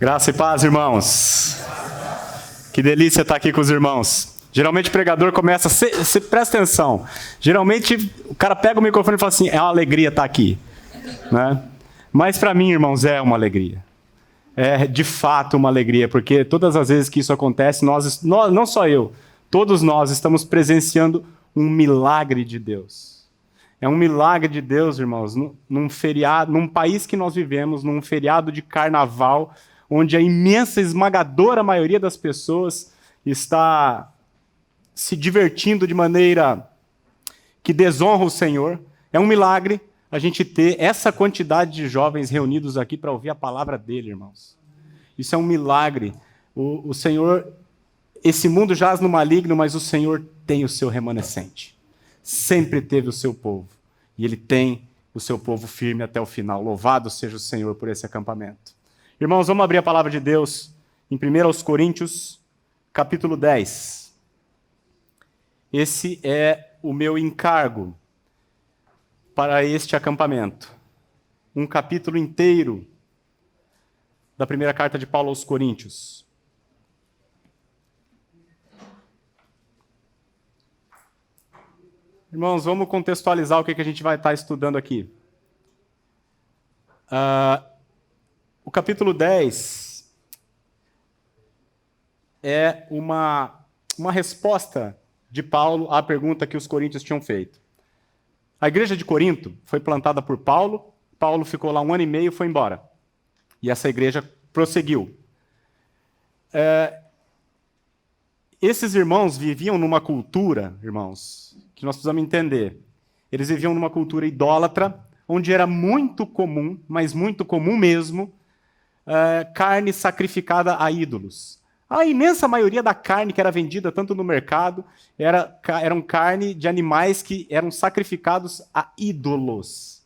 Graça e paz, irmãos. Que delícia estar aqui com os irmãos. Geralmente o pregador começa, você presta atenção, geralmente o cara pega o microfone e fala assim, é uma alegria estar aqui. Né? Mas para mim, irmãos, é uma alegria. É de fato uma alegria, porque todas as vezes que isso acontece, nós não só eu, todos nós estamos presenciando um milagre de Deus. É um milagre de Deus, irmãos, num feriado, num país que nós vivemos, num feriado de carnaval, onde a imensa, esmagadora maioria das pessoas está se divertindo de maneira que desonra o Senhor. É um milagre a gente ter essa quantidade de jovens reunidos aqui para ouvir a palavra dele, irmãos. Isso é um milagre. O Senhor, esse mundo jaz no maligno, mas o Senhor tem o seu remanescente. Sempre teve o seu povo. E ele tem o seu povo firme até o final. Louvado seja o Senhor por esse acampamento. Irmãos, vamos abrir a palavra de Deus em 1 Coríntios, capítulo 10. Esse é o meu encargo para este acampamento. Um capítulo inteiro da primeira carta de Paulo aos Coríntios. Irmãos, vamos contextualizar o que a gente vai estar estudando aqui. O capítulo 10 é uma resposta de Paulo à pergunta que os coríntios tinham feito. A igreja de Corinto foi plantada por Paulo, Paulo ficou lá 1 ano e meio e foi embora. E essa igreja prosseguiu. Esses irmãos viviam numa cultura, irmãos, que nós precisamos entender. Eles viviam numa cultura idólatra, onde era muito comum, mas muito comum mesmo, carne sacrificada a ídolos. A imensa maioria da carne que era vendida tanto no mercado eram carne de animais que eram sacrificados a ídolos.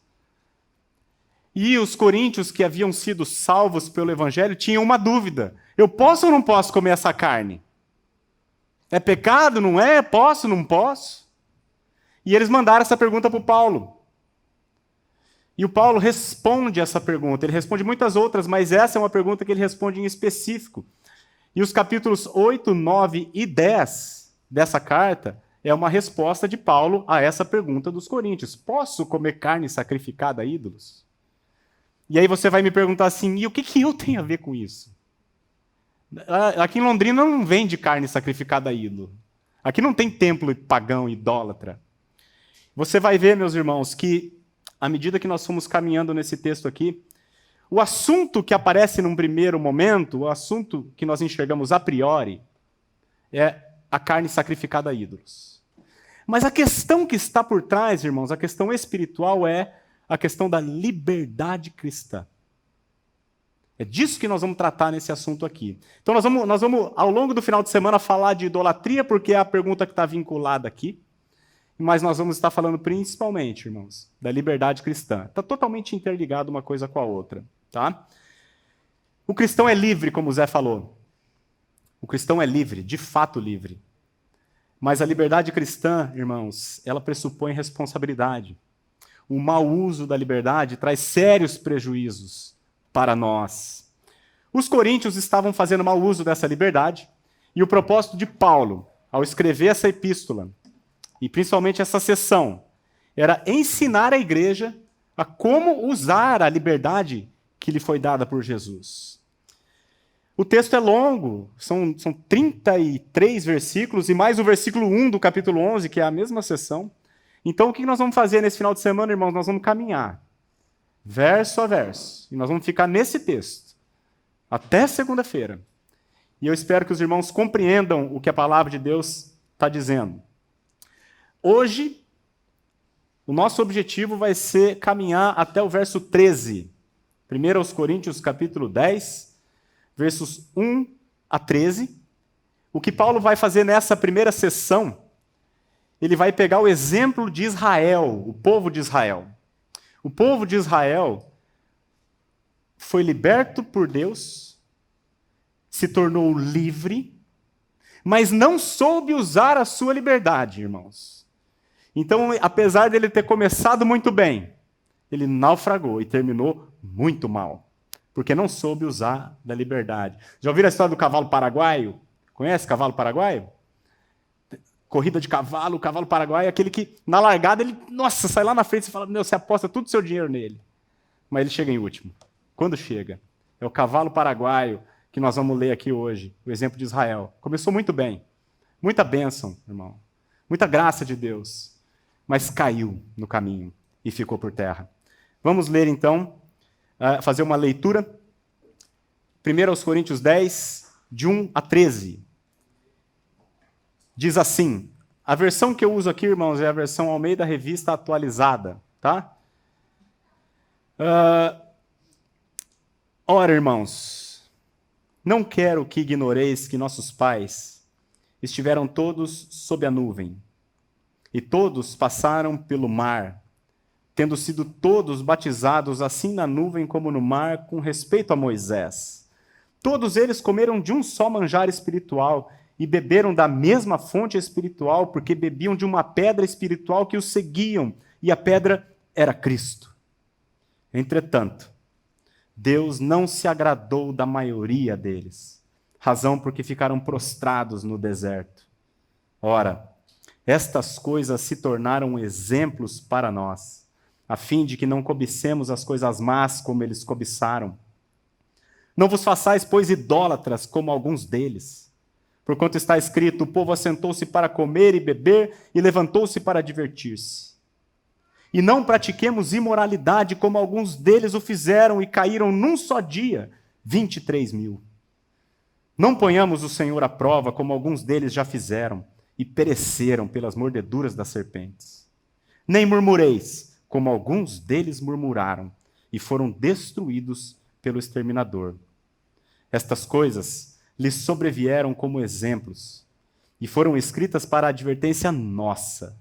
E os coríntios que haviam sido salvos pelo evangelho tinham uma dúvida. Eu posso ou não posso comer essa carne? É pecado, não é? Posso, não posso? E eles mandaram essa pergunta para o Paulo. E o Paulo responde essa pergunta. Ele responde muitas outras, mas essa é uma pergunta que ele responde em específico. E os capítulos 8, 9 e 10 dessa carta é uma resposta de Paulo a essa pergunta dos coríntios. Posso comer carne sacrificada a ídolos? E aí você vai me perguntar assim, e o que eu tenho a ver com isso? Aqui em Londrina não vende carne sacrificada a ídolo. Aqui não tem templo pagão, idólatra. Você vai ver, meus irmãos, que à medida que nós fomos caminhando nesse texto aqui, o assunto que aparece num primeiro momento, o assunto que nós enxergamos a priori, é a carne sacrificada a ídolos. Mas a questão que está por trás, irmãos, a questão espiritual é a questão da liberdade cristã. É disso que nós vamos tratar nesse assunto aqui. Então nós vamos ao longo do final de semana, falar de idolatria, porque é a pergunta que está vinculada aqui. Mas nós vamos estar falando principalmente, irmãos, da liberdade cristã. Está totalmente interligado uma coisa com a outra. Tá? O cristão é livre, como o Zé falou. O cristão é livre, de fato livre. Mas a liberdade cristã, irmãos, ela pressupõe responsabilidade. O mau uso da liberdade traz sérios prejuízos para nós. Os coríntios estavam fazendo mau uso dessa liberdade, e o propósito de Paulo, ao escrever essa epístola, e principalmente essa seção, era ensinar a igreja a como usar a liberdade que lhe foi dada por Jesus. O texto é longo, são 33 versículos, e mais o versículo 1 do capítulo 11, que é a mesma seção. Então, o que nós vamos fazer nesse final de semana, irmãos? Nós vamos caminhar, verso a verso, e nós vamos ficar nesse texto, até segunda-feira. E eu espero que os irmãos compreendam o que a palavra de Deus está dizendo. Hoje, o nosso objetivo vai ser caminhar até o verso 13. 1 Coríntios, capítulo 10, versos 1 a 13. O que Paulo vai fazer nessa primeira sessão, ele vai pegar o exemplo de Israel, o povo de Israel. O povo de Israel foi liberto por Deus, se tornou livre, mas não soube usar a sua liberdade, irmãos. Então, apesar dele ter começado muito bem, ele naufragou e terminou muito mal. porque não soube usar da liberdade. Já ouviram a história do cavalo paraguaio? Conhece cavalo paraguaio? Corrida de cavalo, o cavalo paraguaio é aquele que, na largada, ele, nossa, sai lá na frente e fala, meu, você aposta todo o seu dinheiro nele. Mas ele chega em último. Quando chega? É o cavalo paraguaio que nós vamos ler aqui hoje, o exemplo de Israel. Começou muito bem. Muita bênção, irmão. Muita graça de Deus. Mas caiu no caminho e ficou por terra. Vamos ler, então, fazer uma leitura. 1 Coríntios 10, de 1 a 13. Diz assim, a versão que eu uso aqui, irmãos, é a versão Almeida Revista Atualizada, tá? Ora, irmãos, não quero que ignoreis que nossos pais estiveram todos sob a nuvem, e todos passaram pelo mar, tendo sido todos batizados assim na nuvem como no mar, com respeito a Moisés. Todos eles comeram de um só manjar espiritual e beberam da mesma fonte espiritual, porque bebiam de uma pedra espiritual que os seguiam, e a pedra era Cristo. Entretanto, Deus não se agradou da maioria deles, razão porque ficaram prostrados no deserto. Ora, estas coisas se tornaram exemplos para nós, a fim de que não cobicemos as coisas más como eles cobiçaram. Não vos façais, pois, idólatras como alguns deles. Porquanto está escrito, o povo assentou-se para comer e beber e levantou-se para divertir-se. E não pratiquemos imoralidade como alguns deles o fizeram e caíram num só dia 23.000. Não ponhamos o Senhor à prova como alguns deles já fizeram e pereceram pelas mordeduras das serpentes. Nem murmureis como alguns deles murmuraram e foram destruídos pelo exterminador. Estas coisas lhes sobrevieram como exemplos e foram escritas para a advertência nossa,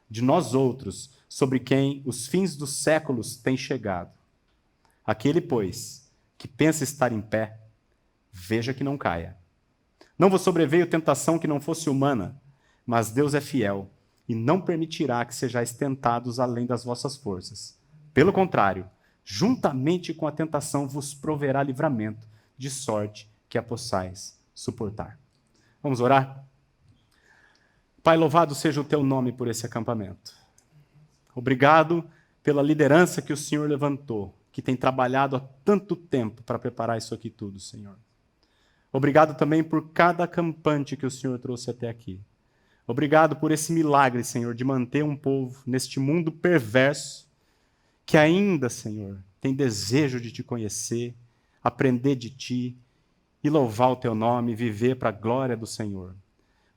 de nós outros, sobre quem os fins dos séculos têm chegado. Aquele, pois, que pensa estar em pé, veja que não caia. Não vos sobreveio tentação que não fosse humana, mas Deus é fiel e não permitirá que sejais tentados além das vossas forças. Pelo contrário, juntamente com a tentação vos proverá livramento, de sorte que a possais suportar. Vamos orar? Pai, louvado seja o teu nome por esse acampamento. Obrigado pela liderança que o Senhor levantou, que tem trabalhado há tanto tempo para preparar isso aqui tudo, Senhor. Obrigado também por cada acampante que o Senhor trouxe até aqui. Obrigado por esse milagre, Senhor, de manter um povo neste mundo perverso, que ainda, Senhor, tem desejo de te conhecer, aprender de ti e louvar o teu nome, viver para a glória do Senhor.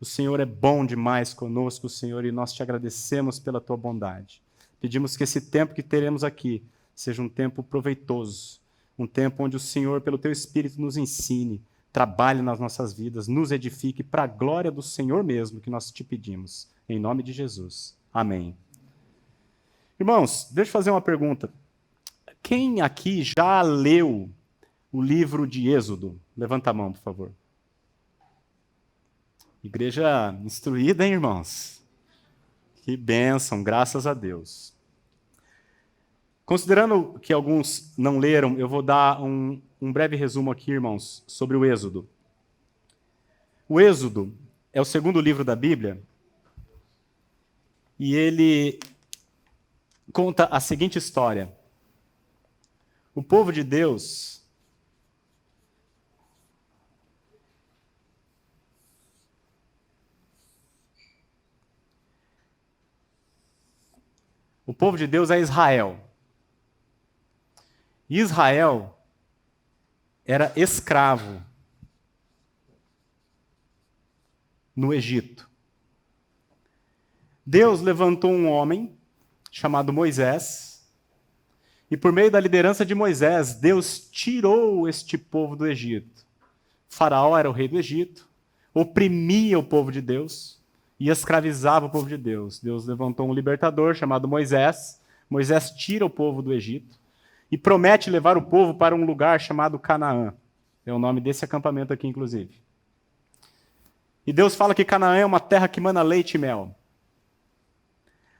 O Senhor é bom demais conosco, Senhor, e nós te agradecemos pela tua bondade. Pedimos que esse tempo que teremos aqui seja um tempo proveitoso, um tempo onde o Senhor, pelo teu Espírito, nos ensine, trabalhe nas nossas vidas, nos edifique para a glória do Senhor mesmo que nós te pedimos. Em nome de Jesus. Amém. Irmãos, deixa eu fazer uma pergunta. Quem aqui já leu o livro de Êxodo? Levanta a mão, por favor. Igreja instruída, hein, irmãos? Que bênção, graças a Deus. Considerando que alguns não leram, eu vou dar um breve resumo aqui, irmãos, sobre o Êxodo. O Êxodo é o segundo livro da Bíblia e ele conta a seguinte história. O povo de Deus é Israel. E Israel era escravo no Egito. Deus levantou um homem chamado Moisés, e por meio da liderança de Moisés, Deus tirou este povo do Egito. Faraó era o rei do Egito, oprimia o povo de Deus e escravizava o povo de Deus. Deus levantou um libertador chamado Moisés. Moisés tira o povo do Egito e promete levar o povo para um lugar chamado Canaã. É o nome desse acampamento aqui, inclusive. E Deus fala que Canaã é uma terra que mana leite e mel.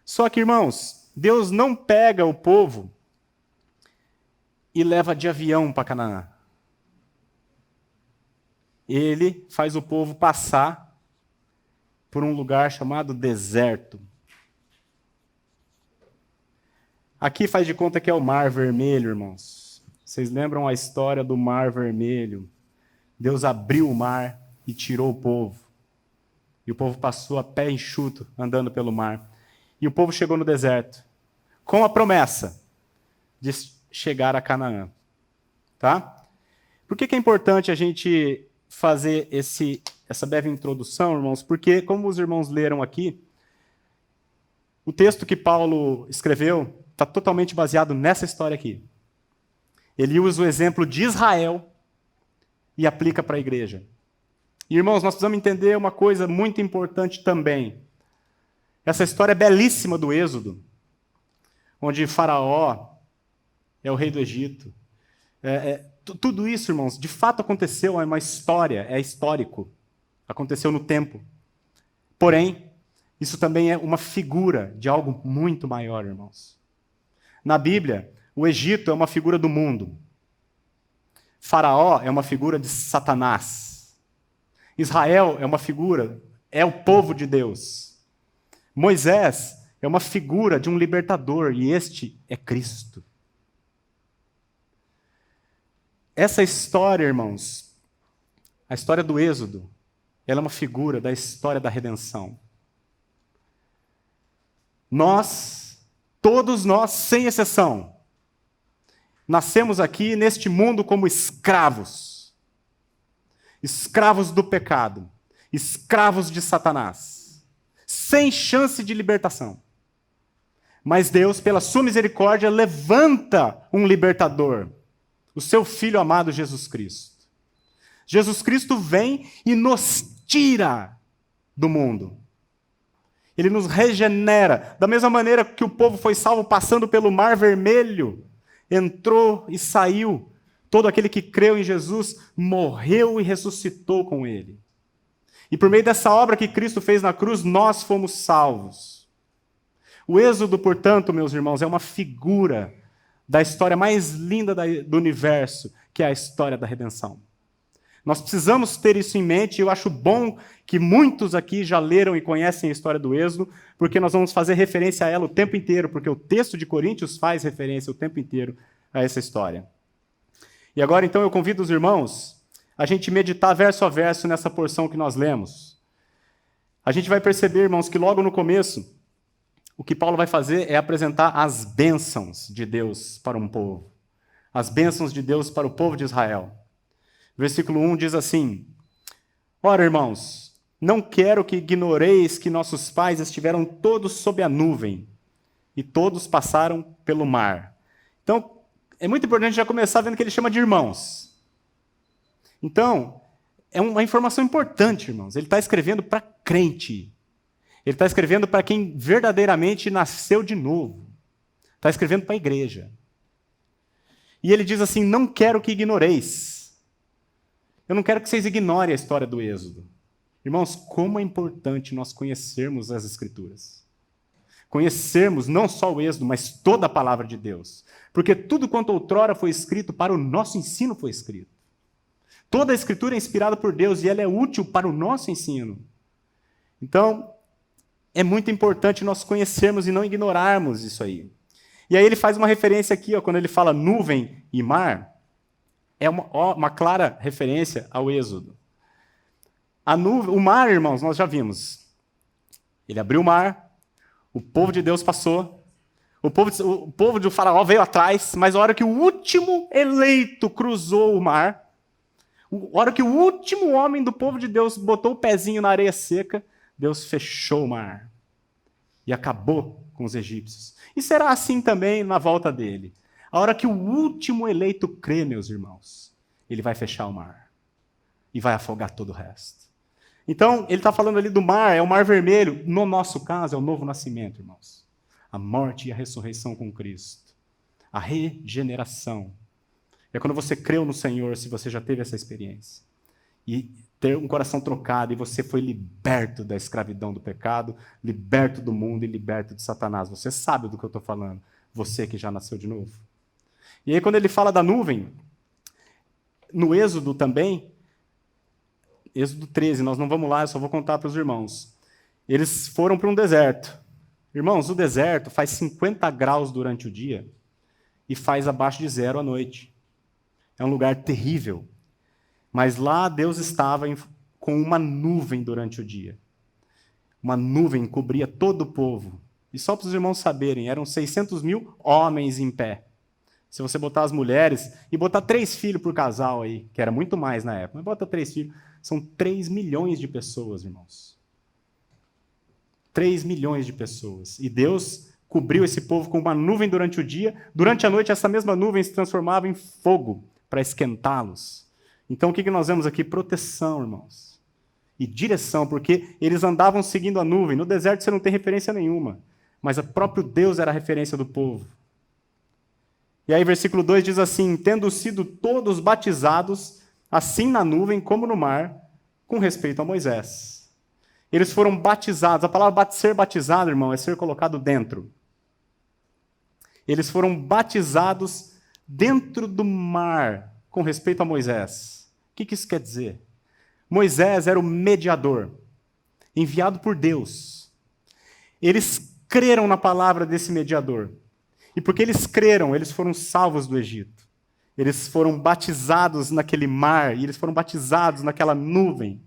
Só que, irmãos, Deus não pega o povo e leva de avião para Canaã. Ele faz o povo passar por um lugar chamado deserto. Aqui faz de conta que é o Mar Vermelho, irmãos. Vocês lembram a história do Mar Vermelho? Deus abriu o mar e tirou o povo. E o povo passou a pé enxuto, andando pelo mar. E o povo chegou no deserto, com a promessa de chegar a Canaã. Tá? Por que é importante a gente fazer essa breve introdução, irmãos? Porque, como os irmãos leram aqui, o texto que Paulo escreveu está totalmente baseado nessa história aqui. Ele usa o exemplo de Israel e aplica para a igreja. E, irmãos, nós precisamos entender uma coisa muito importante também. Essa história belíssima do Êxodo, onde Faraó é o rei do Egito. Tudo isso, irmãos, de fato aconteceu, é uma história, é histórico. Aconteceu no tempo. Porém, isso também é uma figura de algo muito maior, irmãos. Na Bíblia, o Egito é uma figura do mundo. Faraó é uma figura de Satanás. Israel é uma figura, é o povo de Deus. Moisés é uma figura de um libertador, e este é Cristo. Essa história, irmãos, a história do Êxodo, ela é uma figura da história da redenção. Todos nós, sem exceção, nascemos aqui neste mundo como escravos. Escravos do pecado. Escravos de Satanás. Sem chance de libertação. Mas Deus, pela sua misericórdia, levanta um libertador. O seu Filho amado Jesus Cristo. Jesus Cristo vem e nos tira do mundo. Ele nos regenera. Da mesma maneira que o povo foi salvo passando pelo Mar Vermelho, entrou e saiu. Todo aquele que creu em Jesus morreu e ressuscitou com ele. E por meio dessa obra que Cristo fez na cruz, nós fomos salvos. O Êxodo, portanto, meus irmãos, é uma figura da história mais linda do universo, que é a história da redenção. Nós precisamos ter isso em mente, e eu acho bom que muitos aqui já leram e conhecem a história do Êxodo, porque nós vamos fazer referência a ela o tempo inteiro, porque o texto de Coríntios faz referência o tempo inteiro a essa história. E agora, então, eu convido os irmãos a gente meditar verso a verso nessa porção que nós lemos. A gente vai perceber, irmãos, que logo no começo, o que Paulo vai fazer é apresentar as bênçãos de Deus para um povo. As bênçãos de Deus para o povo de Israel. Versículo 1 diz assim: Ora, irmãos, não quero que ignoreis que nossos pais estiveram todos sob a nuvem, e todos passaram pelo mar. Então, é muito importante já começar vendo que ele chama de irmãos. Então, é uma informação importante, irmãos. Ele está escrevendo para crente. Ele está escrevendo para quem verdadeiramente nasceu de novo. Está escrevendo para a igreja. E ele diz assim: não quero que ignoreis. Eu não quero que vocês ignorem a história do Êxodo. Irmãos, como é importante nós conhecermos as Escrituras. Conhecermos não só o Êxodo, mas toda a palavra de Deus. Porque tudo quanto outrora foi escrito, para o nosso ensino foi escrito. Toda a Escritura é inspirada por Deus e ela é útil para o nosso ensino. Então, é muito importante nós conhecermos e não ignorarmos isso aí. E aí ele faz uma referência aqui, quando ele fala nuvem e mar, é uma clara referência ao Êxodo. O mar, irmãos, nós já vimos. Ele abriu o mar, o povo de Deus passou, o povo do faraó veio atrás, mas a hora que o último eleito cruzou o mar, a hora que o último homem do povo de Deus botou o pezinho na areia seca, Deus fechou o mar e acabou com os egípcios. E será assim também na volta dele. A hora que o último eleito crê, meus irmãos, ele vai fechar o mar e vai afogar todo o resto. Então, ele está falando ali do mar, é o Mar Vermelho. No nosso caso, é o novo nascimento, irmãos. A morte e a ressurreição com Cristo. A regeneração. É quando você creu no Senhor, se você já teve essa experiência. E ter um coração trocado, e você foi liberto da escravidão do pecado, liberto do mundo e liberto de Satanás. Você sabe do que eu estou falando. Você que já nasceu de novo. E aí, quando ele fala da nuvem, no Êxodo também, Êxodo 13, nós não vamos lá, eu só vou contar para os irmãos. Eles foram para um deserto. Irmãos, o deserto faz 50 graus durante o dia e faz abaixo de 0 à noite. É um lugar terrível. Mas lá Deus estava com uma nuvem durante o dia. Uma nuvem cobria todo o povo. E só para os irmãos saberem, eram 600.000 homens em pé. Se você botar as mulheres e botar 3 filhos por casal aí, que era muito mais na época, mas bota 3 filhos, são 3 milhões de pessoas, irmãos. 3 milhões de pessoas. E Deus cobriu esse povo com uma nuvem durante o dia. Durante a noite, essa mesma nuvem se transformava em fogo para esquentá-los. Então, o que nós vemos aqui? Proteção, irmãos. E direção, porque eles andavam seguindo a nuvem. No deserto você não tem referência nenhuma. Mas o próprio Deus era a referência do povo. E aí, versículo 2 diz assim: tendo sido todos batizados, assim na nuvem como no mar, com respeito a Moisés. Eles foram batizados. A palavra ser batizado, irmão, é ser colocado dentro. Eles foram batizados dentro do mar, com respeito a Moisés. O que isso quer dizer? Moisés era o mediador, enviado por Deus. Eles creram na palavra desse mediador. E porque eles creram, eles foram salvos do Egito. Eles foram batizados naquele mar, e eles foram batizados naquela nuvem.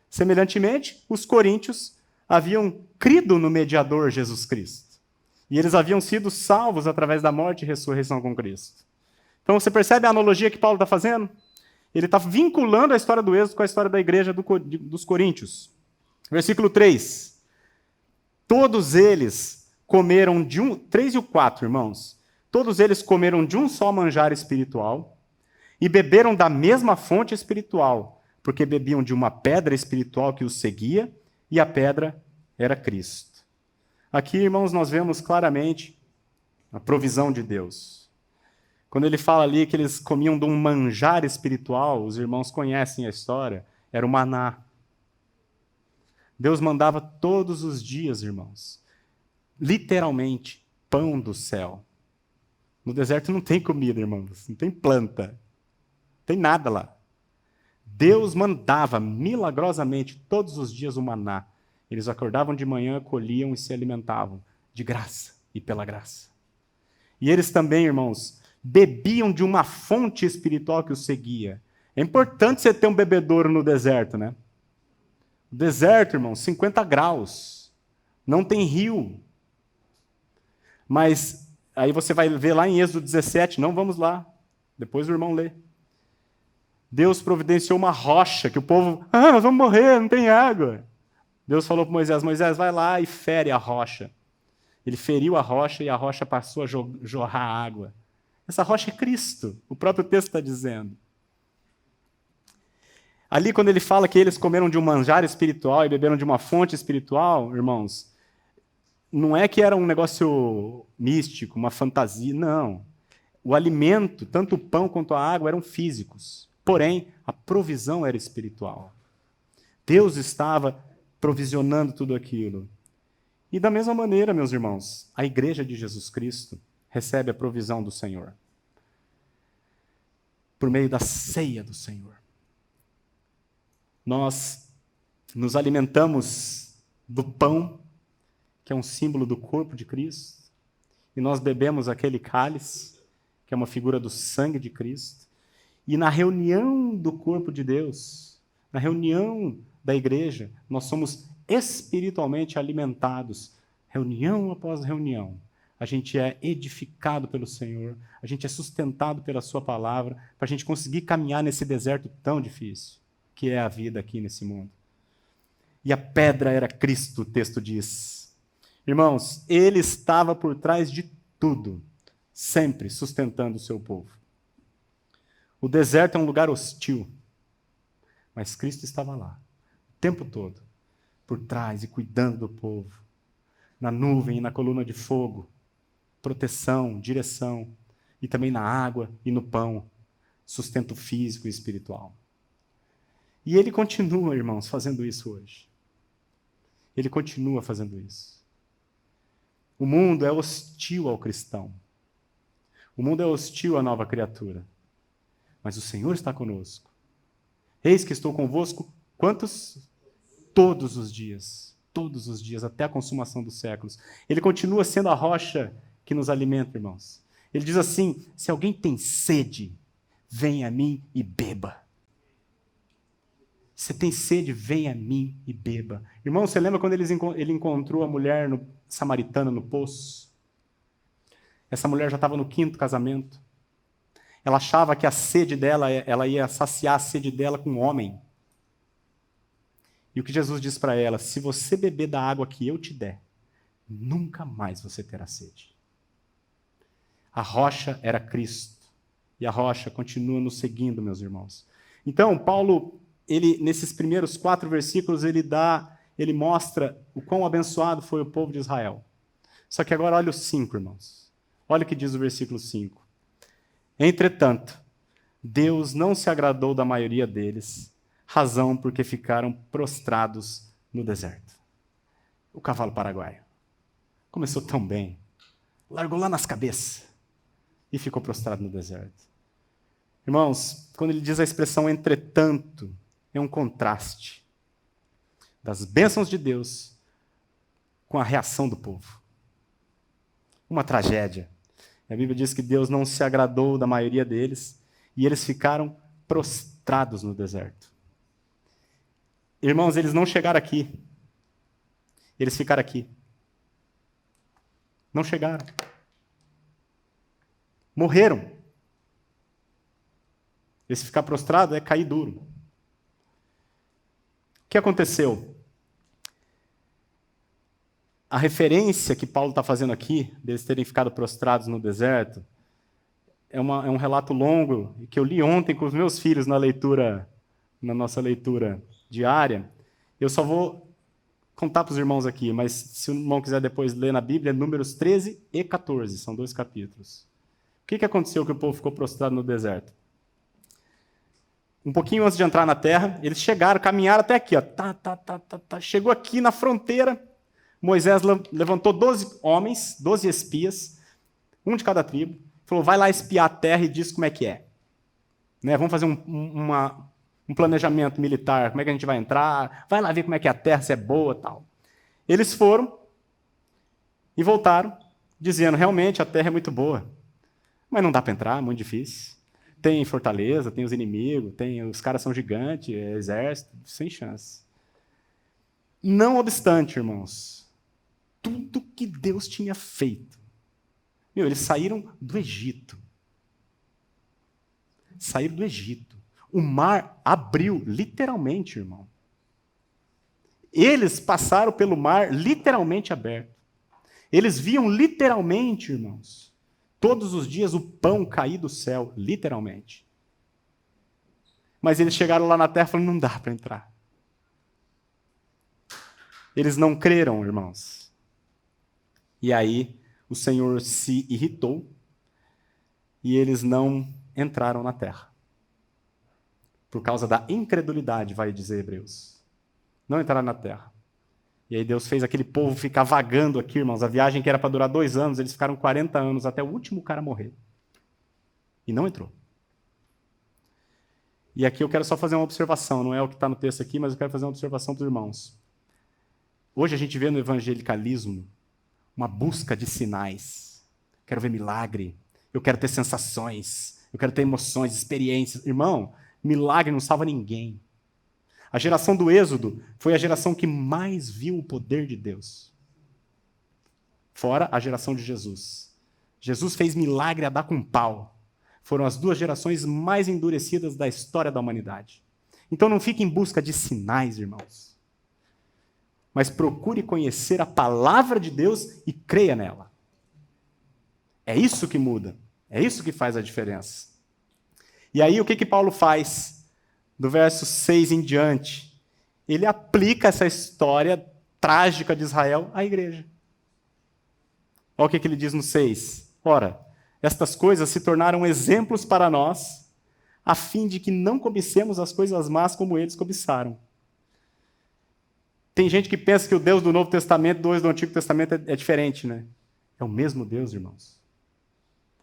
Semelhantemente, os coríntios haviam crido no mediador Jesus Cristo. E eles haviam sido salvos através da morte e ressurreição com Cristo. Então você percebe a analogia que Paulo está fazendo? Ele está vinculando a história do Êxodo com a história da igreja dos coríntios. Versículo 3. Todos eles comeram de 3 e o 4, irmãos. Todos eles comeram de um só manjar espiritual e beberam da mesma fonte espiritual, porque bebiam de uma pedra espiritual que os seguia, e a pedra era Cristo. Aqui, irmãos, nós vemos claramente a provisão de Deus. Quando ele fala ali que eles comiam de um manjar espiritual, os irmãos conhecem a história, era o maná. Deus mandava todos os dias, irmãos, literalmente, pão do céu. No deserto não tem comida, irmãos, não tem planta, não tem nada lá. Deus mandava milagrosamente todos os dias o maná. Eles acordavam de manhã, colhiam e se alimentavam de graça e pela graça. E eles também, irmãos, bebiam de uma fonte espiritual que os seguia. É importante você ter um bebedouro no deserto, né? O deserto, irmãos, 50 graus. Não tem rio. Mas aí você vai ver lá em Êxodo 17, não vamos lá. Depois o irmão lê. Deus providenciou uma rocha, que o povo, nós vamos morrer, não tem água. Deus falou para Moisés, Moisés, vai lá e fere a rocha. Ele feriu a rocha e a rocha passou a jorrar água. Essa rocha é Cristo, o próprio texto está dizendo. Ali, quando ele fala que eles comeram de um manjar espiritual e beberam de uma fonte espiritual, irmãos, não é que era um negócio místico, uma fantasia, não. O alimento, tanto o pão quanto a água, eram físicos. Porém, a provisão era espiritual. Deus estava provisionando tudo aquilo. E da mesma maneira, meus irmãos, a igreja de Jesus Cristo recebe a provisão do Senhor. Por meio da ceia do Senhor. Nós nos alimentamos do pão, que é um símbolo do corpo de Cristo, e nós bebemos aquele cálice, que é uma figura do sangue de Cristo. E na reunião do corpo de Deus, na reunião da igreja, nós somos espiritualmente alimentados, reunião após reunião. A gente é edificado pelo Senhor, a gente é sustentado pela sua palavra, para a gente conseguir caminhar nesse deserto tão difícil, que é a vida aqui nesse mundo. E a pedra era Cristo, o texto diz. Irmãos, ele estava por trás de tudo, sempre sustentando o seu povo. O deserto é um lugar hostil, mas Cristo estava lá, o tempo todo, por trás e cuidando do povo, na nuvem e na coluna de fogo, proteção, direção, e também na água e no pão, sustento físico e espiritual. E ele continua, irmãos, fazendo isso hoje. Ele continua fazendo isso. O mundo é hostil ao cristão. O mundo é hostil à nova criatura. Mas o Senhor está conosco. Eis que estou convosco, quantos? Todos os dias, até a consumação dos séculos. Ele continua sendo a rocha que nos alimenta, irmãos. Ele diz assim: se alguém tem sede, venha a mim e beba. Se tem sede, venha a mim e beba. Irmão, você lembra quando ele encontrou a mulher samaritana no poço? Essa mulher já estava no 5º casamento. Ela achava que a sede dela, ela ia saciar a sede dela com um homem. E o que Jesus diz para ela: se você beber da água que eu te der, nunca mais você terá sede. A rocha era Cristo. E a rocha continua nos seguindo, meus irmãos. Então, Paulo, nesses primeiros 4 versículos, ele mostra o quão abençoado foi o povo de Israel. Só que agora olha os 5, irmãos. Olha o que diz o versículo 5. Entretanto, Deus não se agradou da maioria deles, razão porque ficaram prostrados no deserto. O cavalo paraguaio começou tão bem, largou lá nas cabeças e ficou prostrado no deserto. Irmãos, quando ele diz a expressão entretanto, é um contraste das bênçãos de Deus com a reação do povo. Uma tragédia. A Bíblia diz que Deus não se agradou da maioria deles e eles ficaram prostrados no deserto. Irmãos, eles não chegaram aqui. Eles ficaram aqui. Não chegaram. Morreram. Esse ficar prostrado é cair duro. O que aconteceu? A referência que Paulo está fazendo aqui, deles terem ficado prostrados no deserto, é um relato longo, que eu li ontem com os meus filhos na nossa leitura diária. Eu só vou contar para os irmãos aqui, mas se o irmão quiser depois ler na Bíblia, é Números 13 e 14, são 2 capítulos. O que aconteceu que o povo ficou prostrado no deserto? Um pouquinho antes de entrar na terra, eles chegaram, caminharam até aqui, ó. Chegou aqui na fronteira, Moisés levantou 12 homens, 12 espias, um de cada tribo, falou: vai lá espiar a terra e diz como é que é. Né? Vamos fazer um planejamento militar, como é que a gente vai entrar, vai lá ver como é que é a terra, se é boa e tal. Eles foram e voltaram, dizendo: realmente a terra é muito boa, mas não dá para entrar, é muito difícil. Tem fortaleza, tem os inimigos, os caras são gigantes, é exército, sem chance. Não obstante, irmãos, tudo que Deus tinha feito. Eles saíram do Egito. Saíram do Egito. O mar abriu, literalmente, irmão. Eles passaram pelo mar literalmente aberto. Eles viam literalmente, irmãos, todos os dias o pão cair do céu, literalmente. Mas eles chegaram lá na terra e falaram: não dá para entrar. Eles não creram, irmãos. E aí o Senhor se irritou e eles não entraram na terra. Por causa da incredulidade, vai dizer Hebreus. Não entraram na terra. E aí Deus fez aquele povo ficar vagando aqui, irmãos. A viagem que era para durar 2 anos, eles ficaram 40 anos até o último cara morrer. E não entrou. E aqui eu quero só fazer uma observação. Não é o que está no texto aqui, mas eu quero fazer uma observação para os irmãos. Hoje a gente vê no evangelicalismo uma busca de sinais. Quero ver milagre. Eu quero ter sensações. Eu quero ter emoções, experiências. Irmão, milagre não salva ninguém. A geração do Êxodo foi a geração que mais viu o poder de Deus. Fora a geração de Jesus. Jesus fez milagre a dar com pau. Foram as 2 gerações mais endurecidas da história da humanidade. Então não fique em busca de sinais, irmãos. Mas procure conhecer a palavra de Deus e creia nela. É isso que muda. É isso que faz a diferença. E aí o que Paulo faz? Do verso 6 em diante, ele aplica essa história trágica de Israel à igreja. Olha o que ele diz no 6. Ora, estas coisas se tornaram exemplos para nós, a fim de que não cobicemos as coisas más como eles cobiçaram. Tem gente que pensa que o Deus do Novo Testamento e o Deus do Antigo Testamento é diferente, né? É o mesmo Deus, irmãos.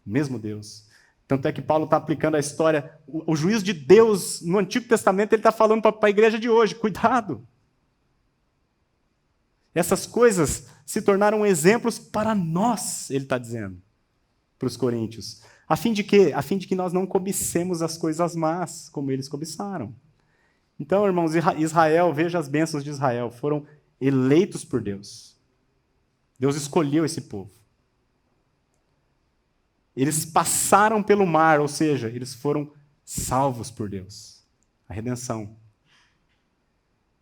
Mesmo Deus. Tanto é que Paulo está aplicando a história, o juízo de Deus no Antigo Testamento, ele está falando para a igreja de hoje, cuidado. Essas coisas se tornaram exemplos para nós, ele está dizendo, para os coríntios. A fim de quê? A fim de que nós não cobicemos as coisas más, como eles cobiçaram. Então, irmãos, Israel, veja as bênçãos de Israel, foram eleitos por Deus. Deus escolheu esse povo. Eles passaram pelo mar, ou seja, eles foram salvos por Deus. A redenção.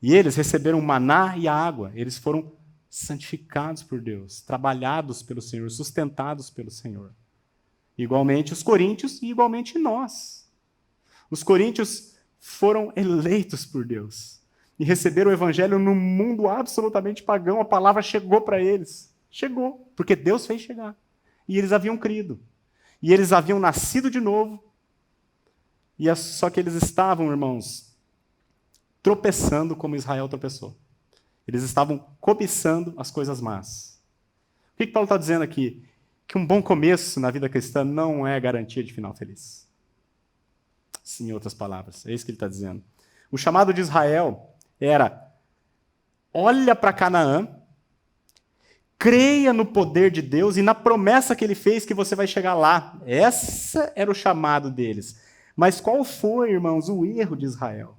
E eles receberam o maná e a água. Eles foram santificados por Deus, trabalhados pelo Senhor, sustentados pelo Senhor. Igualmente os coríntios e igualmente nós. Os coríntios foram eleitos por Deus e receberam o evangelho num mundo absolutamente pagão. A palavra chegou para eles. Chegou, porque Deus fez chegar. E eles haviam crido. E eles haviam nascido de novo. Só que eles estavam, irmãos, tropeçando como Israel tropeçou. Eles estavam cobiçando as coisas más. O que Paulo está dizendo aqui? Que um bom começo na vida cristã não é garantia de final feliz. Sim, em outras palavras. É isso que ele está dizendo. O chamado de Israel era: olha para Canaã, creia no poder de Deus e na promessa que ele fez que você vai chegar lá. Esse era o chamado deles. Mas qual foi, irmãos, o erro de Israel?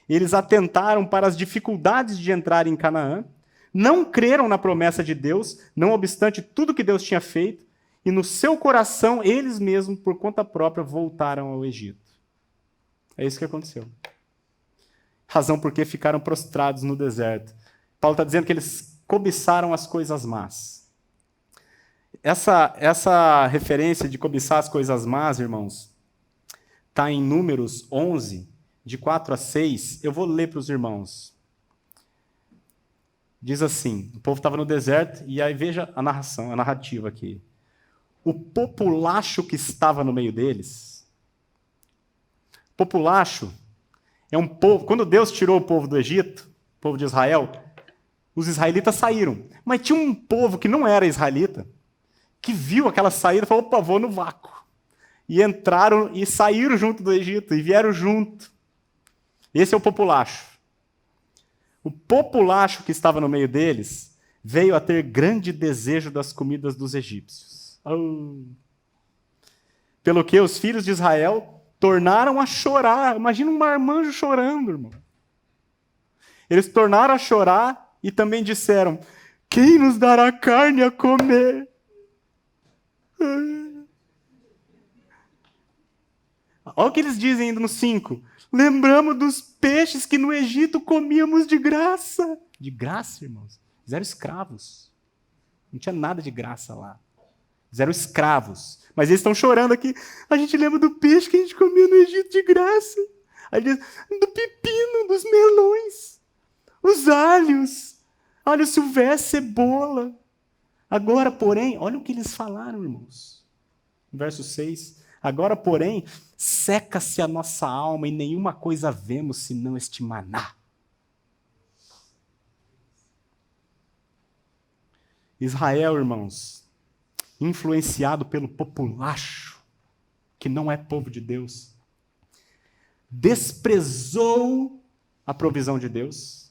Eles atentaram para as dificuldades de entrar em Canaã, não creram na promessa de Deus, não obstante tudo que Deus tinha feito, e no seu coração, eles mesmos, por conta própria, voltaram ao Egito. É isso que aconteceu. Razão porque ficaram prostrados no deserto. Paulo está dizendo que eles cobiçaram as coisas más. Essa referência de cobiçar as coisas más, irmãos, está em Números 11, de 4 a 6. Eu vou ler para os irmãos. Diz assim, o povo estava no deserto, e aí veja a narração, a narrativa aqui. O populacho que estava no meio deles. Populacho é um povo. Quando Deus tirou o povo do Egito, o povo de Israel, os israelitas saíram. Mas tinha um povo que não era israelita, que viu aquela saída e falou: opa, vou no vácuo. E entraram e saíram junto do Egito, e vieram junto. Esse é o populacho. O populacho que estava no meio deles veio a ter grande desejo das comidas dos egípcios. Oh. Pelo que os filhos de Israel tornaram a chorar. Imagina um marmanjo chorando, irmão. Eles tornaram a chorar e também disseram: quem nos dará carne a comer? Olha o que eles dizem ainda no 5. Lembramos dos peixes que no Egito comíamos de graça. De graça, irmãos? Eles eram escravos. Não tinha nada de graça lá. Eles eram escravos. Mas eles estão chorando aqui. A gente lembra do peixe que a gente comia no Egito de graça. Aí diz, do pepino, dos melões, os alhos, alho silvestre, cebola. Agora, porém, olha o que eles falaram, irmãos. Verso 6. Agora, porém, seca-se a nossa alma e nenhuma coisa vemos senão este maná. Israel, irmãos, influenciado pelo populacho, que não é povo de Deus, desprezou a provisão de Deus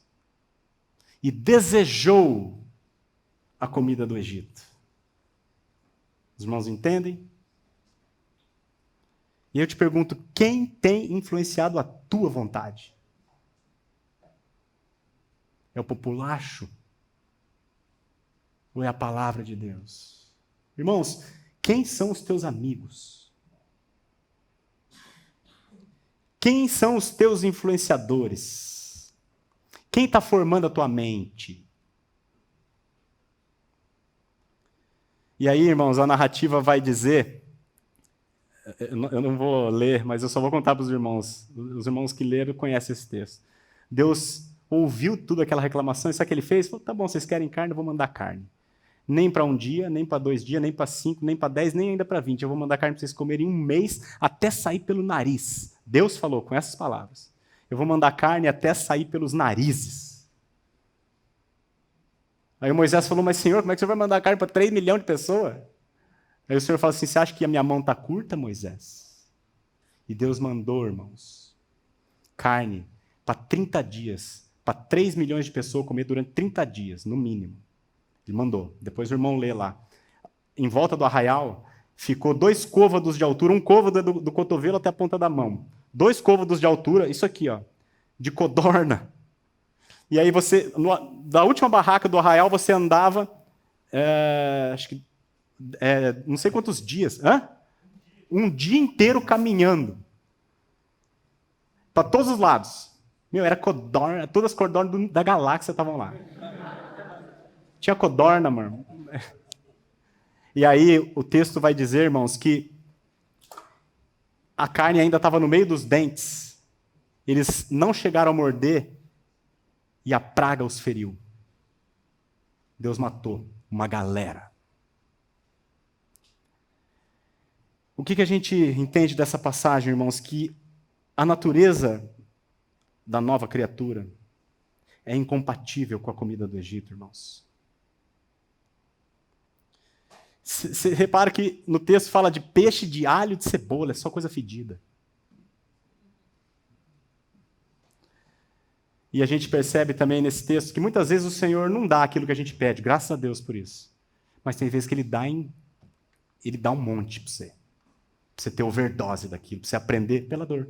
e desejou a comida do Egito. Os irmãos entendem? E eu te pergunto, quem tem influenciado a tua vontade? É o populacho? Ou é a palavra de Deus? Irmãos, quem são os teus amigos? Quem são os teus influenciadores? Quem está formando a tua mente? E aí, irmãos, a narrativa vai dizer... Eu não vou ler, mas eu só vou contar para os irmãos. Os irmãos que leram conhecem esse texto. Deus ouviu tudo aquela reclamação, e sabe o que ele fez? Falou, tá bom, vocês querem carne, eu vou mandar carne. Nem para um dia, nem para 2 dias, nem para 5, nem para 10, nem ainda para 20. Eu vou mandar carne para vocês comerem 1 mês, até sair pelo nariz. Deus falou com essas palavras. Eu vou mandar carne até sair pelos narizes. Aí o Moisés falou, mas Senhor, como é que você vai mandar carne para 3 milhões de pessoas? Aí o Senhor fala assim, você acha que a minha mão está curta, Moisés? E Deus mandou, irmãos, carne para 30 dias, para 3 milhões de pessoas comer durante 30 dias, no mínimo. Ele mandou. Depois o irmão lê lá. Em volta do arraial, ficou 2 côvados de altura, um côvado do cotovelo até a ponta da mão. 2 côvados de altura, isso aqui, ó, de codorna. E aí você, da última barraca do arraial, você andava, acho que, não sei quantos dias, um dia inteiro caminhando. Para todos os lados. Meu, era codorna, todas as codornas da galáxia estavam lá. Tinha codorna, mano. E aí o texto vai dizer, irmãos, que a carne ainda estava no meio dos dentes. Eles não chegaram a morder e a praga os feriu. Deus matou uma galera. O que a gente entende dessa passagem, irmãos? Que a natureza da nova criatura é incompatível com a comida do Egito, irmãos. Você repara que no texto fala de peixe, de alho, de cebola, é só coisa fedida. E a gente percebe também nesse texto que muitas vezes o Senhor não dá aquilo que a gente pede, graças a Deus por isso. Mas tem vezes que Ele dá um monte para você ter overdose daquilo, para você aprender pela dor.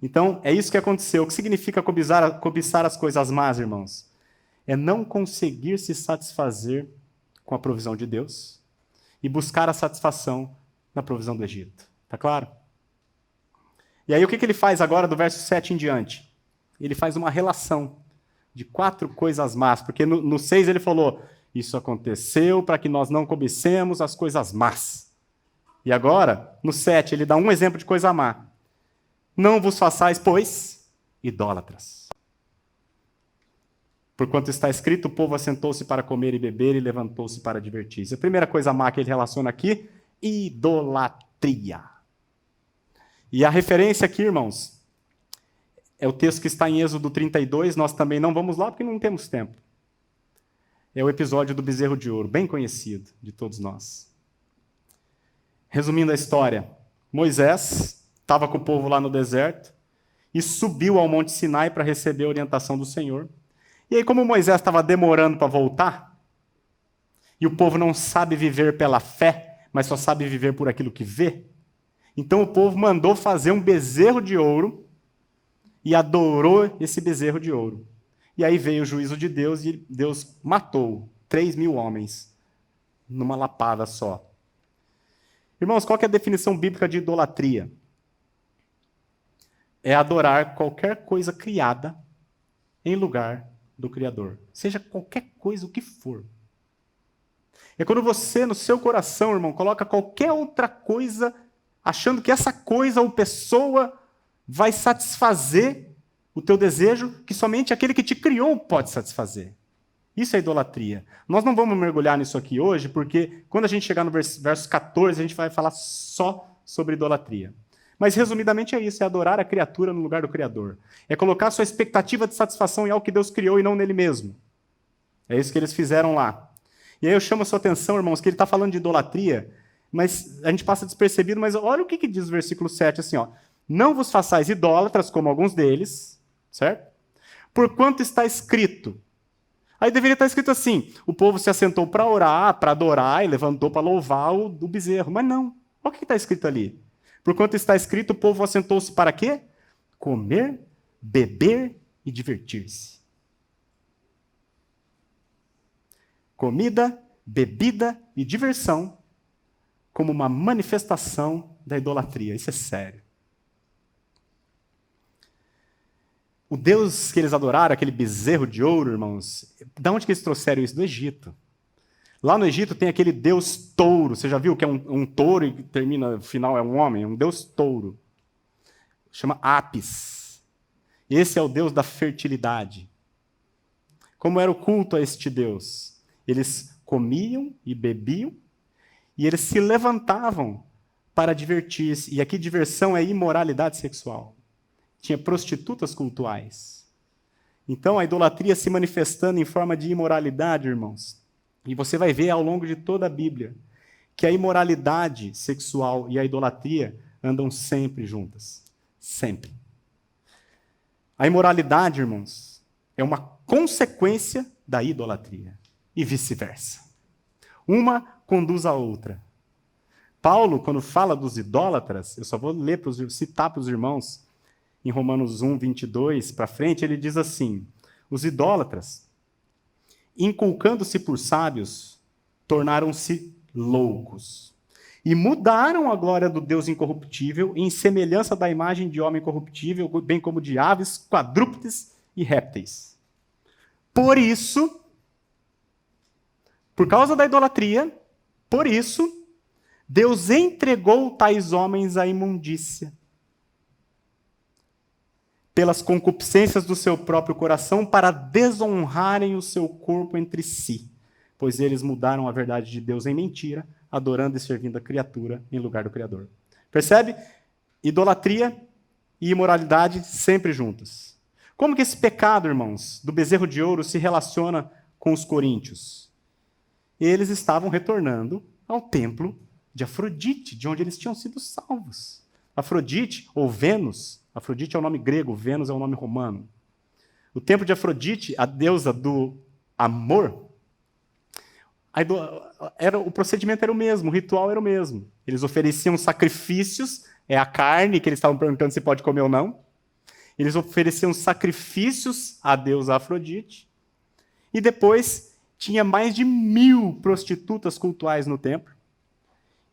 Então, é isso que aconteceu. O que significa cobiçar as coisas más, irmãos? É não conseguir se satisfazer com a provisão de Deus e buscar a satisfação na provisão do Egito. Tá claro? E aí o que ele faz agora do verso 7 em diante? Ele faz uma relação de 4 coisas más, porque no 6 ele falou, isso aconteceu para que nós não cobicemos as coisas más. E agora, no 7, ele dá um exemplo de coisa má. Não vos façais, pois, idólatras. Porquanto está escrito, o povo assentou-se para comer e beber e levantou-se para divertir-se. A primeira coisa má que ele relaciona aqui, idolatria. E a referência aqui, irmãos, é o texto que está em Êxodo 32, nós também não vamos lá porque não temos tempo. É o episódio do bezerro de ouro, bem conhecido de todos nós. Resumindo a história, Moisés estava com o povo lá no deserto e subiu ao Monte Sinai para receber a orientação do Senhor. E aí, como Moisés estava demorando para voltar, e o povo não sabe viver pela fé, mas só sabe viver por aquilo que vê, então o povo mandou fazer um bezerro de ouro e adorou esse bezerro de ouro. E aí veio o juízo de Deus e Deus matou 3.000 homens numa lapada só. Irmãos, qual que é a definição bíblica de idolatria? É adorar qualquer coisa criada em lugar do Criador. Seja qualquer coisa o que for. É quando você, no seu coração, irmão, coloca qualquer outra coisa, achando que essa coisa ou pessoa vai satisfazer o teu desejo, que somente aquele que te criou pode satisfazer. Isso é idolatria. Nós não vamos mergulhar nisso aqui hoje, porque quando a gente chegar no verso 14, a gente vai falar só sobre idolatria. Mas, resumidamente, é isso, é adorar a criatura no lugar do Criador. É colocar sua expectativa de satisfação em algo que Deus criou e não nele mesmo. É isso que eles fizeram lá. E aí eu chamo a sua atenção, irmãos, que ele está falando de idolatria, mas a gente passa despercebido, mas olha o que diz o versículo 7, assim, ó. Não vos façais idólatras, como alguns deles, certo? Porquanto está escrito. Aí deveria estar escrito assim, o povo se assentou para orar, para adorar, e levantou para louvar o bezerro. Mas não. Olha o que está escrito ali. Porquanto está escrito, o povo assentou-se para quê? Comer, beber e divertir-se. Comida, bebida e diversão como uma manifestação da idolatria. Isso é sério. O Deus que eles adoraram, aquele bezerro de ouro, irmãos, de onde que eles trouxeram isso? Do Egito. Lá no Egito tem aquele Deus touro. Você já viu que é um touro e termina, no final é um homem? É um Deus touro. Chama Apis. Esse é o Deus da fertilidade. Como era o culto a este Deus? Eles comiam e bebiam e eles se levantavam para divertir-se. E aqui diversão é imoralidade sexual. Tinha prostitutas cultuais. Então a idolatria se manifestando em forma de imoralidade, irmãos. E você vai ver ao longo de toda a Bíblia que a imoralidade sexual e a idolatria andam sempre juntas. Sempre. A imoralidade, irmãos, é uma consequência da idolatria. E vice-versa. Uma conduz à outra. Paulo, quando fala dos idólatras, eu só vou citar para os irmãos, em Romanos 1, 22 para frente, ele diz assim: os idólatras, inculcando-se por sábios, tornaram-se loucos e mudaram a glória do Deus incorruptível em semelhança da imagem de homem corruptível, bem como de aves, quadrúpedes e répteis. Por isso, por causa da idolatria, por isso, Deus entregou tais homens à imundícia, pelas concupiscências do seu próprio coração, para desonrarem o seu corpo entre si, pois eles mudaram a verdade de Deus em mentira, adorando e servindo a criatura em lugar do Criador. Percebe? Idolatria e imoralidade sempre juntas. Como que esse pecado, irmãos, do bezerro de ouro se relaciona com os coríntios? Eles estavam retornando ao templo de Afrodite, de onde eles tinham sido salvos. Afrodite, ou Vênus, Afrodite é o nome grego, Vênus é o nome romano. O templo de Afrodite, a deusa do amor, o procedimento era o mesmo, o ritual era o mesmo. Eles ofereciam sacrifícios, é a carne que eles estavam perguntando se pode comer ou não. Eles ofereciam sacrifícios à deusa Afrodite. E depois tinha mais de 1000 prostitutas cultuais no templo.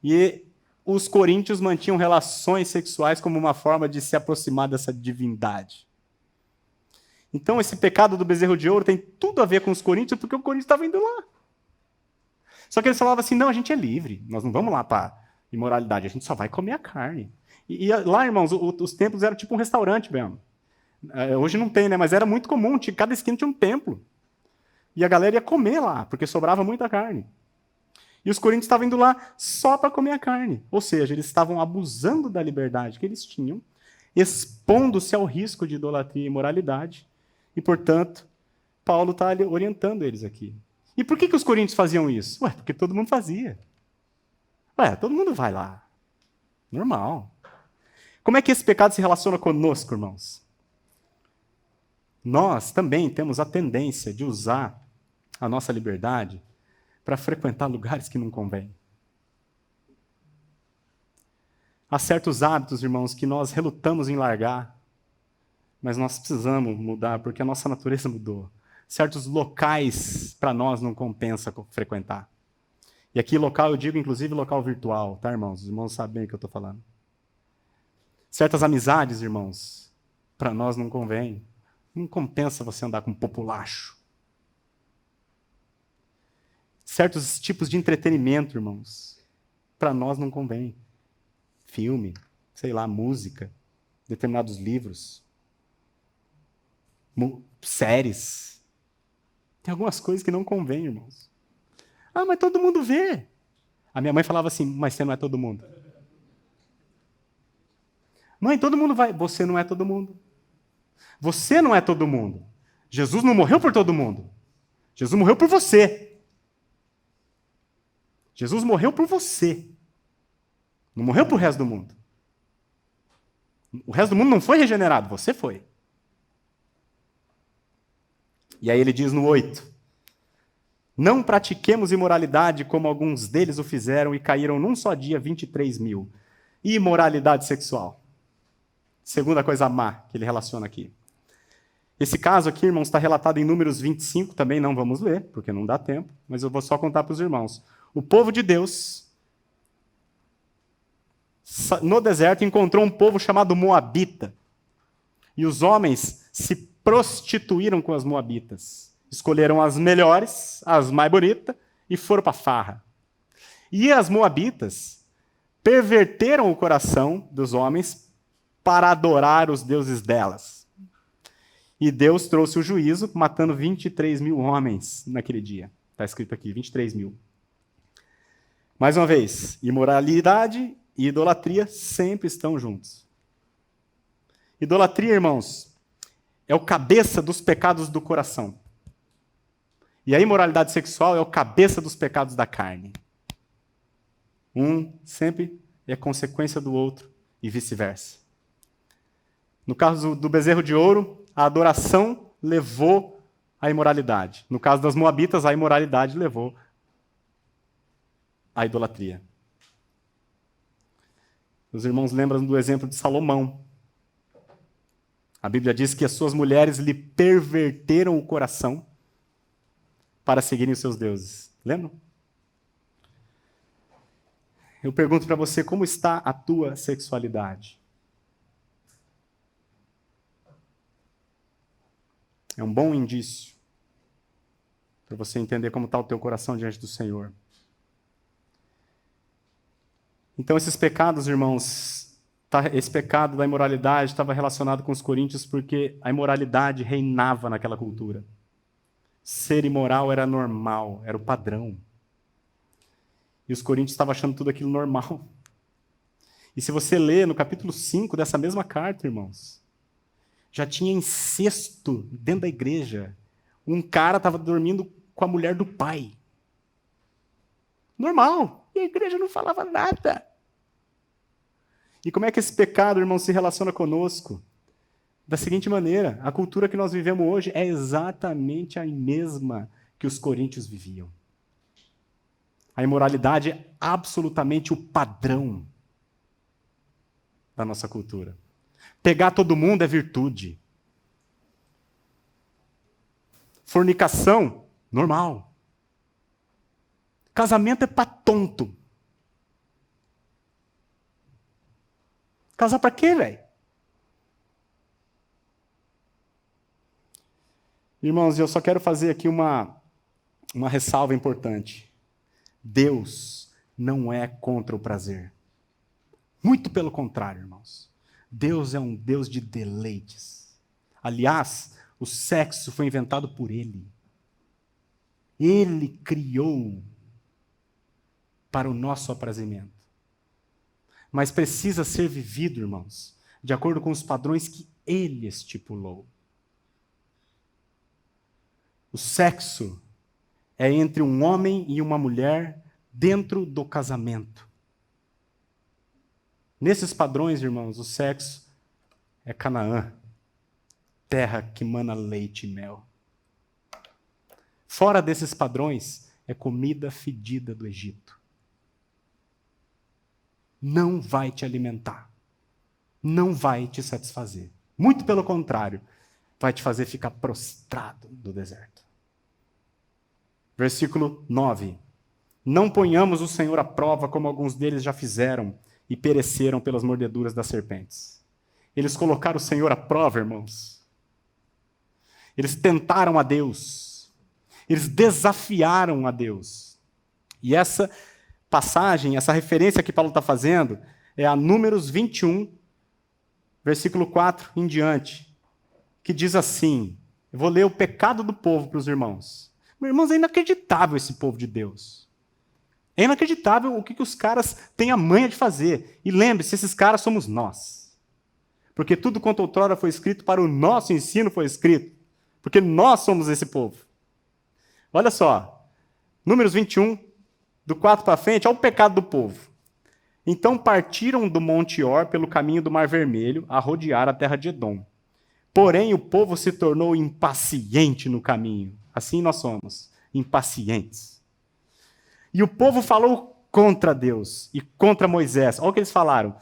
E os coríntios mantinham relações sexuais como uma forma de se aproximar dessa divindade. Então, esse pecado do bezerro de ouro tem tudo a ver com os coríntios, porque o Coríntios estava indo lá. Só que eles falavam assim, não, a gente é livre, nós não vamos lá para imoralidade, a gente só vai comer a carne. E lá, irmãos, os templos eram tipo um restaurante mesmo. Hoje não tem, né? Mas era muito comum, cada esquina tinha um templo. E a galera ia comer lá, porque sobrava muita carne. E os coríntios estavam indo lá só para comer a carne. Ou seja, eles estavam abusando da liberdade que eles tinham, expondo-se ao risco de idolatria e imoralidade. E, portanto, Paulo está orientando eles aqui. E por que os coríntios faziam isso? Ué, porque todo mundo fazia. Ué, todo mundo vai lá. Normal. Como é que esse pecado se relaciona conosco, irmãos? Nós também temos a tendência de usar a nossa liberdade para frequentar lugares que não convêm. Há certos hábitos, irmãos, que nós relutamos em largar, mas nós precisamos mudar, porque a nossa natureza mudou. Certos locais, para nós, não compensa frequentar. E aqui, local, eu digo, inclusive, local virtual, tá, irmãos? Os irmãos sabem o que eu estou falando. Certas amizades, irmãos, para nós não convém. Não compensa você andar com populacho. Certos tipos de entretenimento, irmãos, para nós não convém. Filme, sei lá, música, determinados livros, séries. Tem algumas coisas que não convêm, irmãos. Ah, mas todo mundo vê. A minha mãe falava assim, mas você não é todo mundo. Mãe, todo mundo vai. Você não é todo mundo. Você não é todo mundo. Jesus não morreu por todo mundo. Jesus morreu por você. Jesus morreu por você. Não morreu para o resto do mundo. O resto do mundo não foi regenerado, você foi. E aí ele diz no 8: não pratiquemos imoralidade como alguns deles o fizeram e caíram num só dia 23.000. Imoralidade sexual. Segunda coisa má que ele relaciona aqui. Esse caso aqui, irmãos, está relatado em Números 25, também não vamos ler, porque não dá tempo, mas eu vou só contar para os irmãos. O povo de Deus, no deserto, encontrou um povo chamado Moabita. E os homens se prostituíram com as Moabitas. Escolheram as melhores, as mais bonitas, e foram para a farra. E as Moabitas perverteram o coração dos homens para adorar os deuses delas. E Deus trouxe o juízo, matando 23.000 homens naquele dia. Está escrito aqui, 23.000. Mais uma vez, imoralidade e idolatria sempre estão juntos. Idolatria, irmãos, é o cabeça dos pecados do coração. E a imoralidade sexual é o cabeça dos pecados da carne. Um sempre é consequência do outro e vice-versa. No caso do bezerro de ouro, a adoração levou à imoralidade. No caso das moabitas, a imoralidade levou à idolatria. Os irmãos lembram do exemplo de Salomão. A Bíblia diz que as suas mulheres lhe perverteram o coração para seguirem os seus deuses. Lembram? Eu pergunto para você, como está a tua sexualidade? É um bom indício para você entender como está o teu coração diante do Senhor. Então, esses pecados, irmãos, esse pecado da imoralidade estava relacionado com os coríntios porque a imoralidade reinava naquela cultura. Ser imoral era normal, era o padrão. E os coríntios estavam achando tudo aquilo normal. E se você ler no capítulo 5 dessa mesma carta, irmãos, já tinha incesto dentro da igreja. Um cara estava dormindo com a mulher do pai. Normal. E a igreja não falava nada. E como é que esse pecado, irmão, se relaciona conosco? Da seguinte maneira, a cultura que nós vivemos hoje é exatamente a mesma que os coríntios viviam. A imoralidade é absolutamente o padrão da nossa cultura. Pegar todo mundo é virtude. Fornicação, normal. Casamento é para tonto. Casar para quê, velho? Irmãos, eu só quero fazer aqui uma ressalva importante. Deus não é contra o prazer. Muito pelo contrário, irmãos. Deus é um Deus de deleites. Aliás, o sexo foi inventado por Ele. Ele criou para o nosso aprazimento. Mas precisa ser vivido, irmãos, de acordo com os padrões que Ele estipulou. O sexo é entre um homem e uma mulher dentro do casamento. Nesses padrões, irmãos, o sexo é Canaã, terra que mana leite e mel. Fora desses padrões, é comida fedida do Egito. Não vai te alimentar. Não vai te satisfazer. Muito pelo contrário, vai te fazer ficar prostrado no deserto. Versículo 9. Não ponhamos o Senhor à prova como alguns deles já fizeram e pereceram pelas mordeduras das serpentes. Eles colocaram o Senhor à prova, irmãos. Eles tentaram a Deus. Eles desafiaram a Deus. E essa passagem, essa referência que Paulo está fazendo, é a Números 21, versículo 4 em diante, que diz assim, eu vou ler o pecado do povo para os irmãos. Meus irmãos, é inacreditável esse povo de Deus. É inacreditável o que os caras têm a manha de fazer. E lembre-se, esses caras somos nós. Porque tudo quanto outrora foi escrito para o nosso ensino foi escrito. Porque nós somos esse povo. Olha só, Números 21, do 4 para frente, olha o pecado do povo. Então partiram do Monte Or pelo caminho do Mar Vermelho, a rodear a terra de Edom. Porém, o povo se tornou impaciente no caminho. Assim nós somos, impacientes. E o povo falou contra Deus e contra Moisés. Olha o que eles falaram.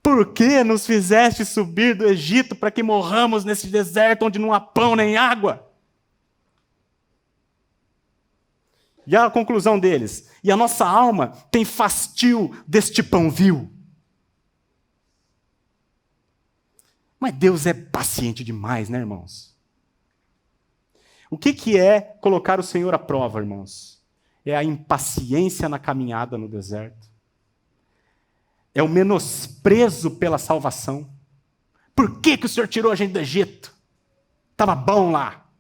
Por que nos fizeste subir do Egito para que morramos nesse deserto onde não há pão nem água? E a conclusão deles. E a nossa alma tem fastio deste pão vil. Mas Deus é paciente demais, né, irmãos? O que é colocar o Senhor à prova, irmãos? É a impaciência na caminhada no deserto. É o menosprezo pela salvação. Por que o Senhor tirou a gente do Egito? Estava bom lá.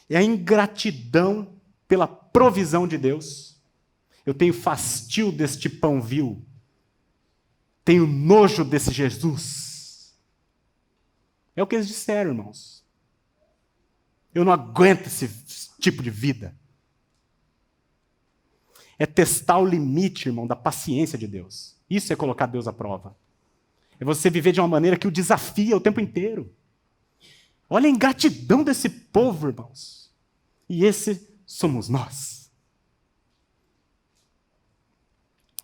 É a ingratidão pela provisão de Deus. Eu tenho fastio deste pão vil. Tenho nojo desse Jesus. É o que eles disseram, irmãos. Eu não aguento esse tipo de vida. É testar o limite, irmão, da paciência de Deus. Isso é colocar Deus à prova. É você viver de uma maneira que o desafia o tempo inteiro. Olha a ingratidão desse povo, irmãos. E esse somos nós.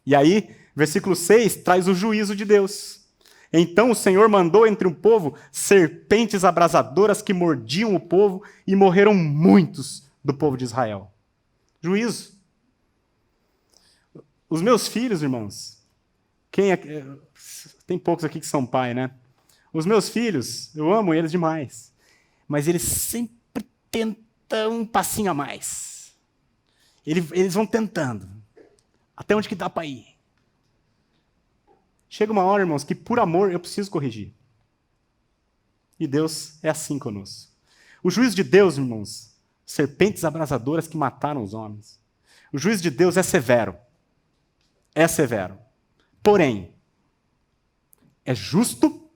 E aí, versículo 6 traz o juízo de Deus. Então o Senhor mandou entre o povo serpentes abrasadoras que mordiam o povo e morreram muitos do povo de Israel. Juízo. Os meus filhos, irmãos, tem poucos aqui que são pai, né? Os meus filhos, eu amo eles demais, mas eles sempre tentam um passinho a mais. Eles vão tentando, até onde que dá para ir. Chega uma hora, irmãos, que por amor eu preciso corrigir. E Deus é assim conosco. O juízo de Deus, irmãos, serpentes abrasadoras que mataram os homens. O juízo de Deus é severo. É severo. Porém, é justo,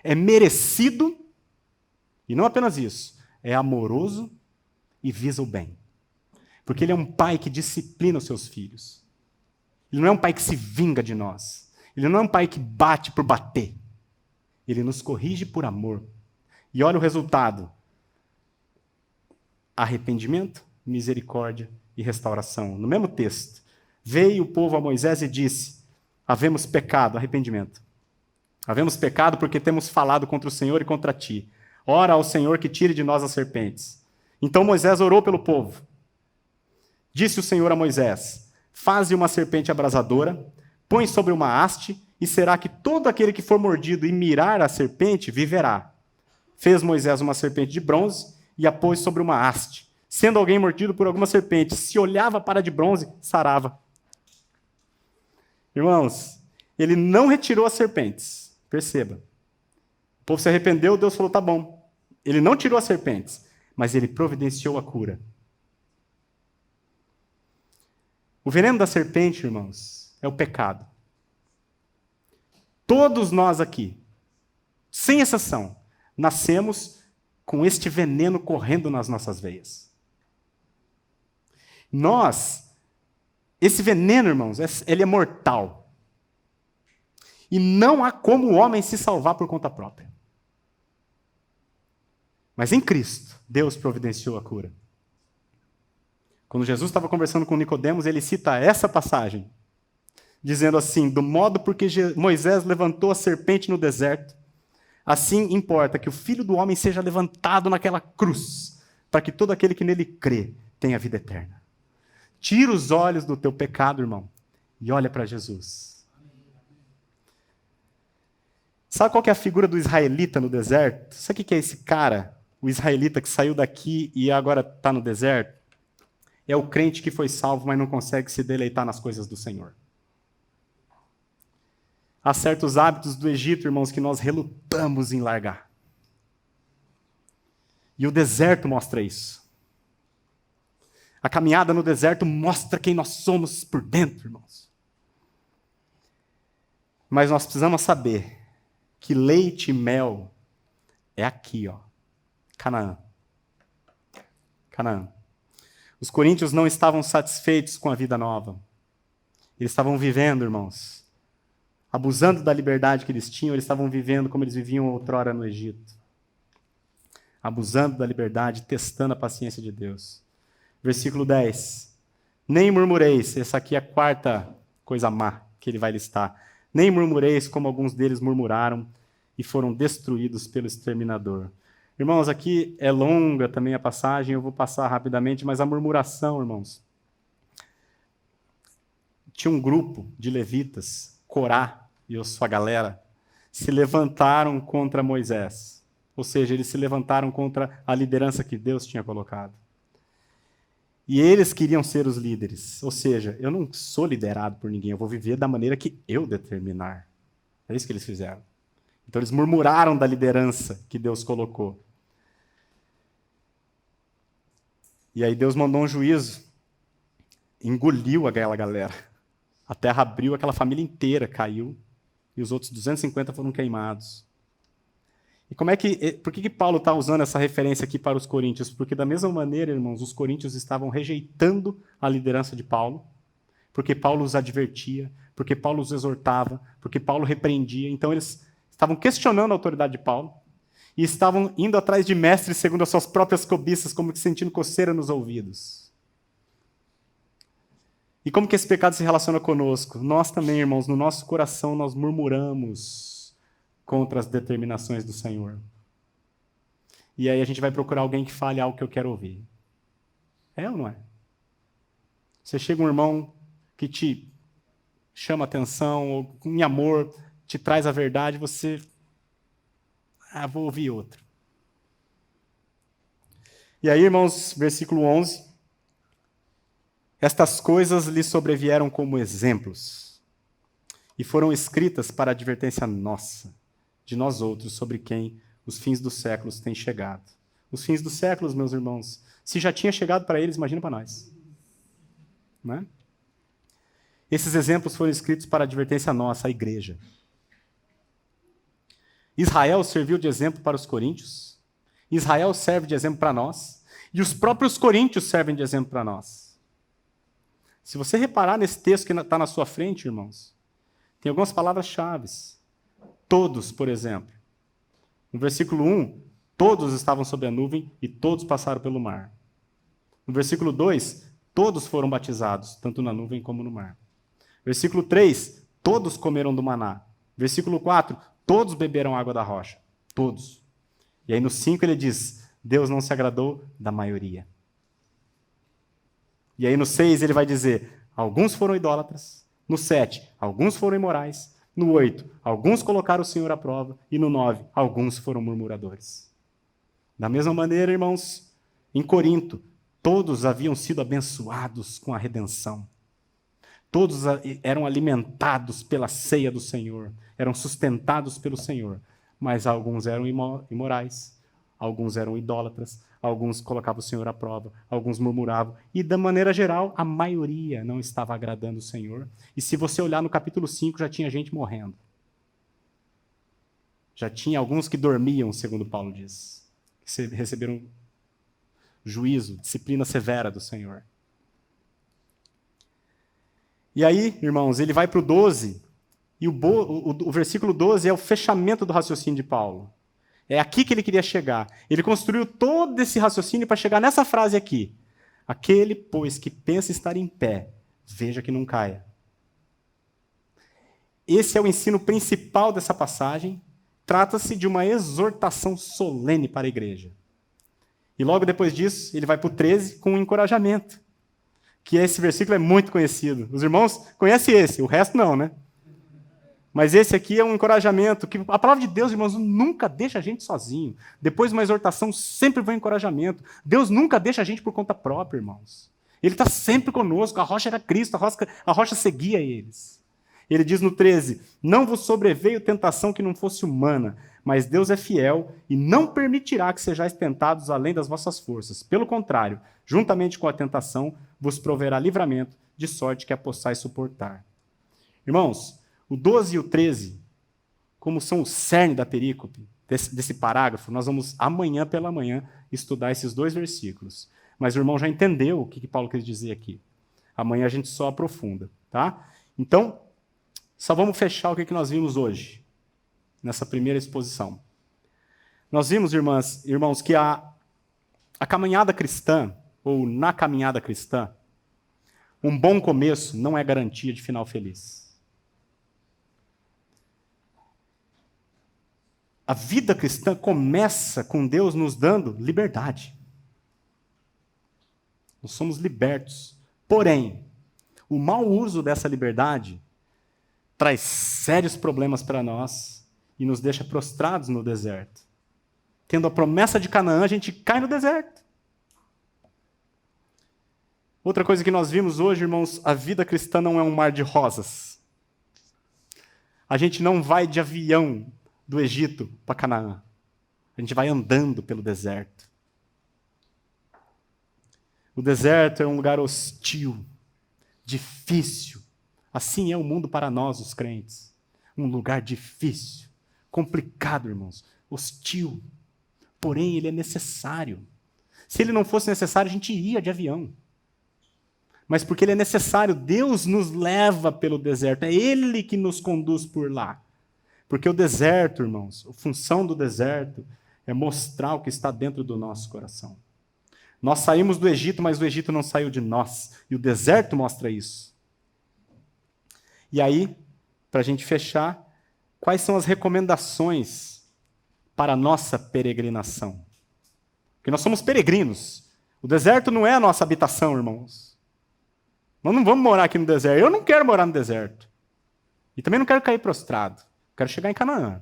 é merecido, e não apenas isso, é amoroso e visa o bem. Porque Ele é um pai que disciplina os seus filhos. Ele não é um pai que se vinga de nós. Ele não é um pai que bate por bater. Ele nos corrige por amor. E olha o resultado. Arrependimento, misericórdia e restauração. No mesmo texto. Veio o povo a Moisés e disse: havemos pecado, arrependimento. Havemos pecado porque temos falado contra o Senhor e contra ti. Ora ao Senhor que tire de nós as serpentes. Então Moisés orou pelo povo. Disse o Senhor a Moisés: faze uma serpente abrasadora, põe sobre uma haste, e será que todo aquele que for mordido e mirar a serpente viverá. Fez Moisés uma serpente de bronze e a pôs sobre uma haste. Sendo alguém mordido por alguma serpente, se olhava para a de bronze, sarava. Irmãos, ele não retirou as serpentes. Perceba. O povo se arrependeu, Deus falou, tá bom. Ele não tirou as serpentes, mas ele providenciou a cura. O veneno da serpente, irmãos, é o pecado. Todos nós aqui, sem exceção, nascemos com este veneno correndo nas nossas veias. Esse veneno, irmãos, ele é mortal. E não há como o homem se salvar por conta própria. Mas em Cristo, Deus providenciou a cura. Quando Jesus estava conversando com Nicodemos, ele cita essa passagem, dizendo assim: do modo porque Moisés levantou a serpente no deserto, assim importa que o Filho do Homem seja levantado naquela cruz, para que todo aquele que nele crê tenha vida eterna. Tira os olhos do teu pecado, irmão, e olha para Jesus. Sabe qual que é a figura do israelita no deserto? Sabe o que é esse cara, o israelita que saiu daqui e agora está no deserto? É o crente que foi salvo, mas não consegue se deleitar nas coisas do Senhor. Há certos hábitos do Egito, irmãos, que nós relutamos em largar. E o deserto mostra isso. A caminhada no deserto mostra quem nós somos por dentro, irmãos. Mas nós precisamos saber que leite e mel é aqui, ó, Canaã. Canaã. Os coríntios não estavam satisfeitos com a vida nova. Eles estavam vivendo, irmãos, abusando da liberdade que eles tinham, eles estavam vivendo como eles viviam outrora no Egito. Abusando da liberdade, testando a paciência de Deus. Versículo 10. Nem murmureis, essa aqui é a quarta coisa má que ele vai listar. Nem murmureis como alguns deles murmuraram e foram destruídos pelo exterminador. Irmãos, aqui é longa também a passagem, eu vou passar rapidamente, mas a murmuração, irmãos. Tinha um grupo de levitas, Corá e a sua galera, se levantaram contra Moisés. Ou seja, eles se levantaram contra a liderança que Deus tinha colocado. E eles queriam ser os líderes. Ou seja, eu não sou liderado por ninguém, eu vou viver da maneira que eu determinar. É isso que eles fizeram. Então eles murmuraram da liderança que Deus colocou. E aí Deus mandou um juízo, engoliu aquela galera. A terra abriu, aquela família inteira caiu, e os outros 250 foram queimados. E Por que Paulo está usando essa referência aqui para os coríntios? Porque da mesma maneira, irmãos, os coríntios estavam rejeitando a liderança de Paulo, porque Paulo os advertia, porque Paulo os exortava, porque Paulo repreendia. Então eles estavam questionando a autoridade de Paulo e estavam indo atrás de mestres segundo as suas próprias cobiças, como que sentindo coceira nos ouvidos. E como que esse pecado se relaciona conosco? Nós também, irmãos, no nosso coração nós murmuramos contra as determinações do Senhor. E aí a gente vai procurar alguém que fale algo que eu quero ouvir. É ou não é? Você chega um irmão que te chama atenção, ou em amor, te traz a verdade, você... vou ouvir outro. E aí, irmãos, versículo 11. Estas coisas lhe sobrevieram como exemplos e foram escritas para advertência nossa, de nós outros, sobre quem os fins dos séculos têm chegado. Os fins dos séculos, meus irmãos, se já tinha chegado para eles, imagina para nós. Não é? Esses exemplos foram escritos para advertência nossa, a igreja. Israel serviu de exemplo para os coríntios, Israel serve de exemplo para nós, e os próprios coríntios servem de exemplo para nós. Se você reparar nesse texto que está na sua frente, irmãos, tem algumas palavras-chave. Todos, por exemplo. No versículo 1, todos estavam sob a nuvem e todos passaram pelo mar. No versículo 2, todos foram batizados, tanto na nuvem como no mar. Versículo 3, todos comeram do maná. Versículo 4, todos beberam água da rocha. Todos. E aí no 5 ele diz, Deus não se agradou da maioria. E aí no 6 ele vai dizer, alguns foram idólatras. No 7, alguns foram imorais. No 8, alguns colocaram o Senhor à prova. E no 9, alguns foram murmuradores. Da mesma maneira, irmãos, em Corinto, todos haviam sido abençoados com a redenção. Todos eram alimentados pela ceia do Senhor, eram sustentados pelo Senhor. Mas alguns eram imorais, alguns eram idólatras, alguns colocavam o Senhor à prova, alguns murmuravam. E, da maneira geral, a maioria não estava agradando o Senhor. E se você olhar no capítulo 5, já tinha gente morrendo. Já tinha alguns que dormiam, segundo Paulo diz. Que receberam juízo, disciplina severa do Senhor. E aí, irmãos, ele vai para o 12, e o versículo 12 é o fechamento do raciocínio de Paulo. É aqui que ele queria chegar. Ele construiu todo esse raciocínio para chegar nessa frase aqui. Aquele, pois, que pensa estar em pé, veja que não caia. Esse é o ensino principal dessa passagem. Trata-se de uma exortação solene para a igreja. E logo depois disso, ele vai para o 13 com um encorajamento. Que esse versículo é muito conhecido. Os irmãos conhecem esse, o resto não, né? Mas esse aqui é um encorajamento, que a palavra de Deus, irmãos, nunca deixa a gente sozinho. Depois de uma exortação, sempre vem um encorajamento. Deus nunca deixa a gente por conta própria, irmãos. Ele está sempre conosco, a rocha era Cristo, a rocha seguia eles. Ele diz no 13, não vos sobreveio tentação que não fosse humana, mas Deus é fiel e não permitirá que sejais tentados além das vossas forças. Pelo contrário, juntamente com a tentação, vos proverá livramento, de sorte que a possais suportar. Irmãos, o 12 e o 13, como são o cerne da perícope, desse parágrafo, nós vamos amanhã pela manhã estudar esses dois versículos. Mas o irmão já entendeu o que Paulo quis dizer aqui. Amanhã a gente só aprofunda, tá? Então, só vamos fechar o que nós vimos hoje, nessa primeira exposição. Nós vimos, irmãos, que a caminhada cristã, ou na caminhada cristã, um bom começo não é garantia de final feliz. A vida cristã começa com Deus nos dando liberdade. Nós somos libertos. Porém, o mau uso dessa liberdade traz sérios problemas para nós e nos deixa prostrados no deserto. Tendo a promessa de Canaã, a gente cai no deserto. Outra coisa que nós vimos hoje, irmãos, a vida cristã não é um mar de rosas. A gente não vai de avião do Egito para Canaã. A gente vai andando pelo deserto. O deserto é um lugar hostil, difícil. Assim é o mundo para nós, os crentes. Um lugar difícil, complicado, irmãos. hostil. Porém, ele é necessário. Se ele não fosse necessário, a gente ia de avião. Mas porque ele é necessário, Deus nos leva pelo deserto. É Ele que nos conduz por lá. Porque o deserto, irmãos, a função do deserto é mostrar o que está dentro do nosso coração. Nós saímos do Egito, mas o Egito não saiu de nós. E o deserto mostra isso. E aí, para a gente fechar, quais são as recomendações para a nossa peregrinação? Porque nós somos peregrinos. O deserto não é a nossa habitação, irmãos. Nós não vamos morar aqui no deserto. Eu não quero morar no deserto. E também não quero cair prostrado. Quero chegar em Canaã.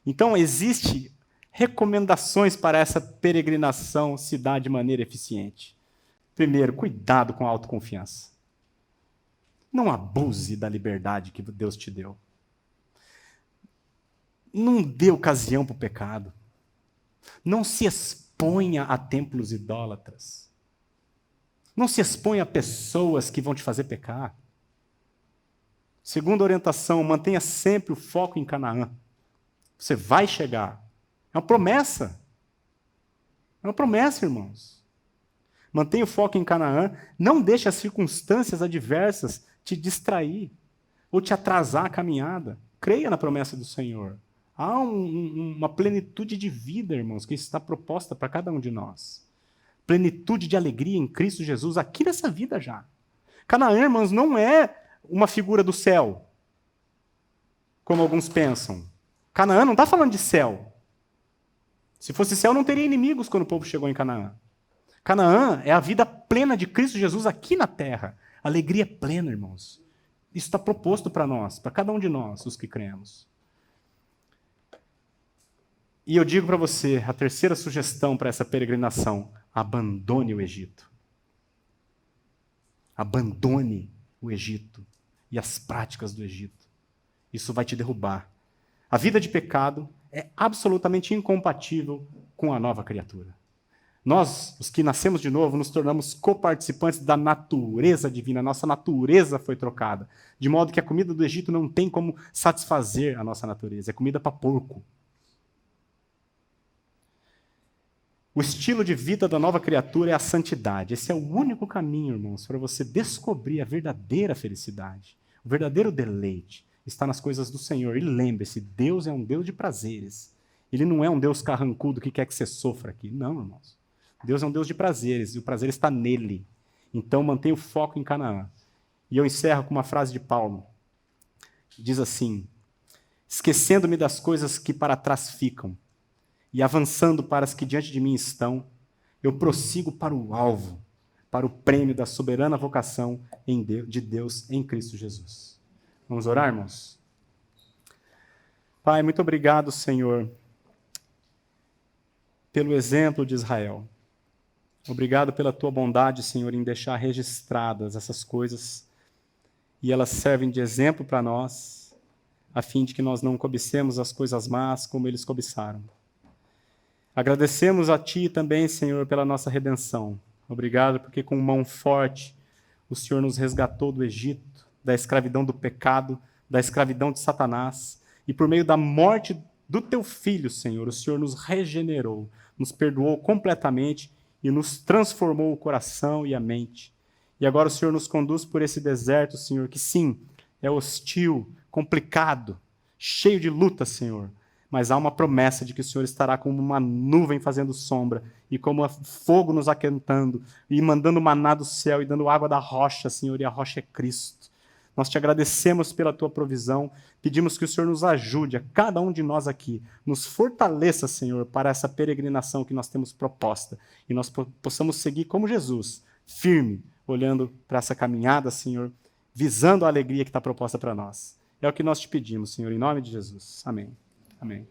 Então, existem recomendações para essa peregrinação se dar de maneira eficiente. Primeiro, cuidado com a autoconfiança. Não abuse da liberdade que Deus te deu. Não dê ocasião para o pecado. Não se exponha a templos idólatras. Não se exponha a pessoas que vão te fazer pecar. Segunda orientação, mantenha sempre o foco em Canaã. Você vai chegar. É uma promessa. É uma promessa, irmãos. Mantenha o foco em Canaã. Não deixe as circunstâncias adversas te distrair ou te atrasar a caminhada. Creia na promessa do Senhor. Há uma plenitude de vida, irmãos, que está proposta para cada um de nós. Plenitude de alegria em Cristo Jesus, aqui nessa vida já. Canaã, irmãos, não é uma figura do céu, como alguns pensam. Canaã não está falando de céu. Se fosse céu, não teria inimigos quando o povo chegou em Canaã. Canaã é a vida plena de Cristo Jesus aqui na terra. Alegria plena, irmãos. Isso está proposto para nós, para cada um de nós, os que cremos. E eu digo para você, a terceira sugestão para essa peregrinação, abandone o Egito. Abandone o Egito e as práticas do Egito. Isso vai te derrubar. A vida de pecado é absolutamente incompatível com a nova criatura. Nós, os que nascemos de novo, nos tornamos coparticipantes da natureza divina. Nossa natureza foi trocada. De modo que a comida do Egito não tem como satisfazer a nossa natureza. É comida para porco. O estilo de vida da nova criatura é a santidade. Esse é o único caminho, irmãos, para você descobrir a verdadeira felicidade. O verdadeiro deleite está nas coisas do Senhor. E lembre-se, Deus é um Deus de prazeres. Ele não é um Deus carrancudo que quer que você sofra aqui. Não, irmãos. Deus é um Deus de prazeres, e o prazer está nele. Então, mantenha o foco em Canaã. E eu encerro com uma frase de Paulo. Diz assim: esquecendo-me das coisas que para trás ficam, e avançando para as que diante de mim estão, eu prossigo para o alvo, para o prêmio da soberana vocação de Deus em Cristo Jesus. Vamos orar, irmãos? Pai, muito obrigado, Senhor, pelo exemplo de Israel. Obrigado pela tua bondade, Senhor, em deixar registradas essas coisas, e elas servem de exemplo para nós, a fim de que nós não cobicemos as coisas más como eles cobiçaram. Agradecemos a Ti também, Senhor, pela nossa redenção. Obrigado porque com mão forte o Senhor nos resgatou do Egito, da escravidão do pecado, da escravidão de Satanás, e por meio da morte do Teu Filho, Senhor, o Senhor nos regenerou, nos perdoou completamente e nos transformou o coração e a mente. E agora o Senhor nos conduz por esse deserto, Senhor, que sim, é hostil, complicado, cheio de luta, Senhor. Mas há uma promessa de que o Senhor estará como uma nuvem fazendo sombra, e como fogo nos aquentando, e mandando maná do céu, e dando água da rocha, Senhor, e a rocha é Cristo. Nós te agradecemos pela tua provisão, pedimos que o Senhor nos ajude, a cada um de nós aqui, nos fortaleça, Senhor, para essa peregrinação que nós temos proposta, e nós possamos seguir como Jesus, firme, olhando para essa caminhada, Senhor, visando a alegria que está proposta para nós. É o que nós te pedimos, Senhor, em nome de Jesus. Amém. Amém.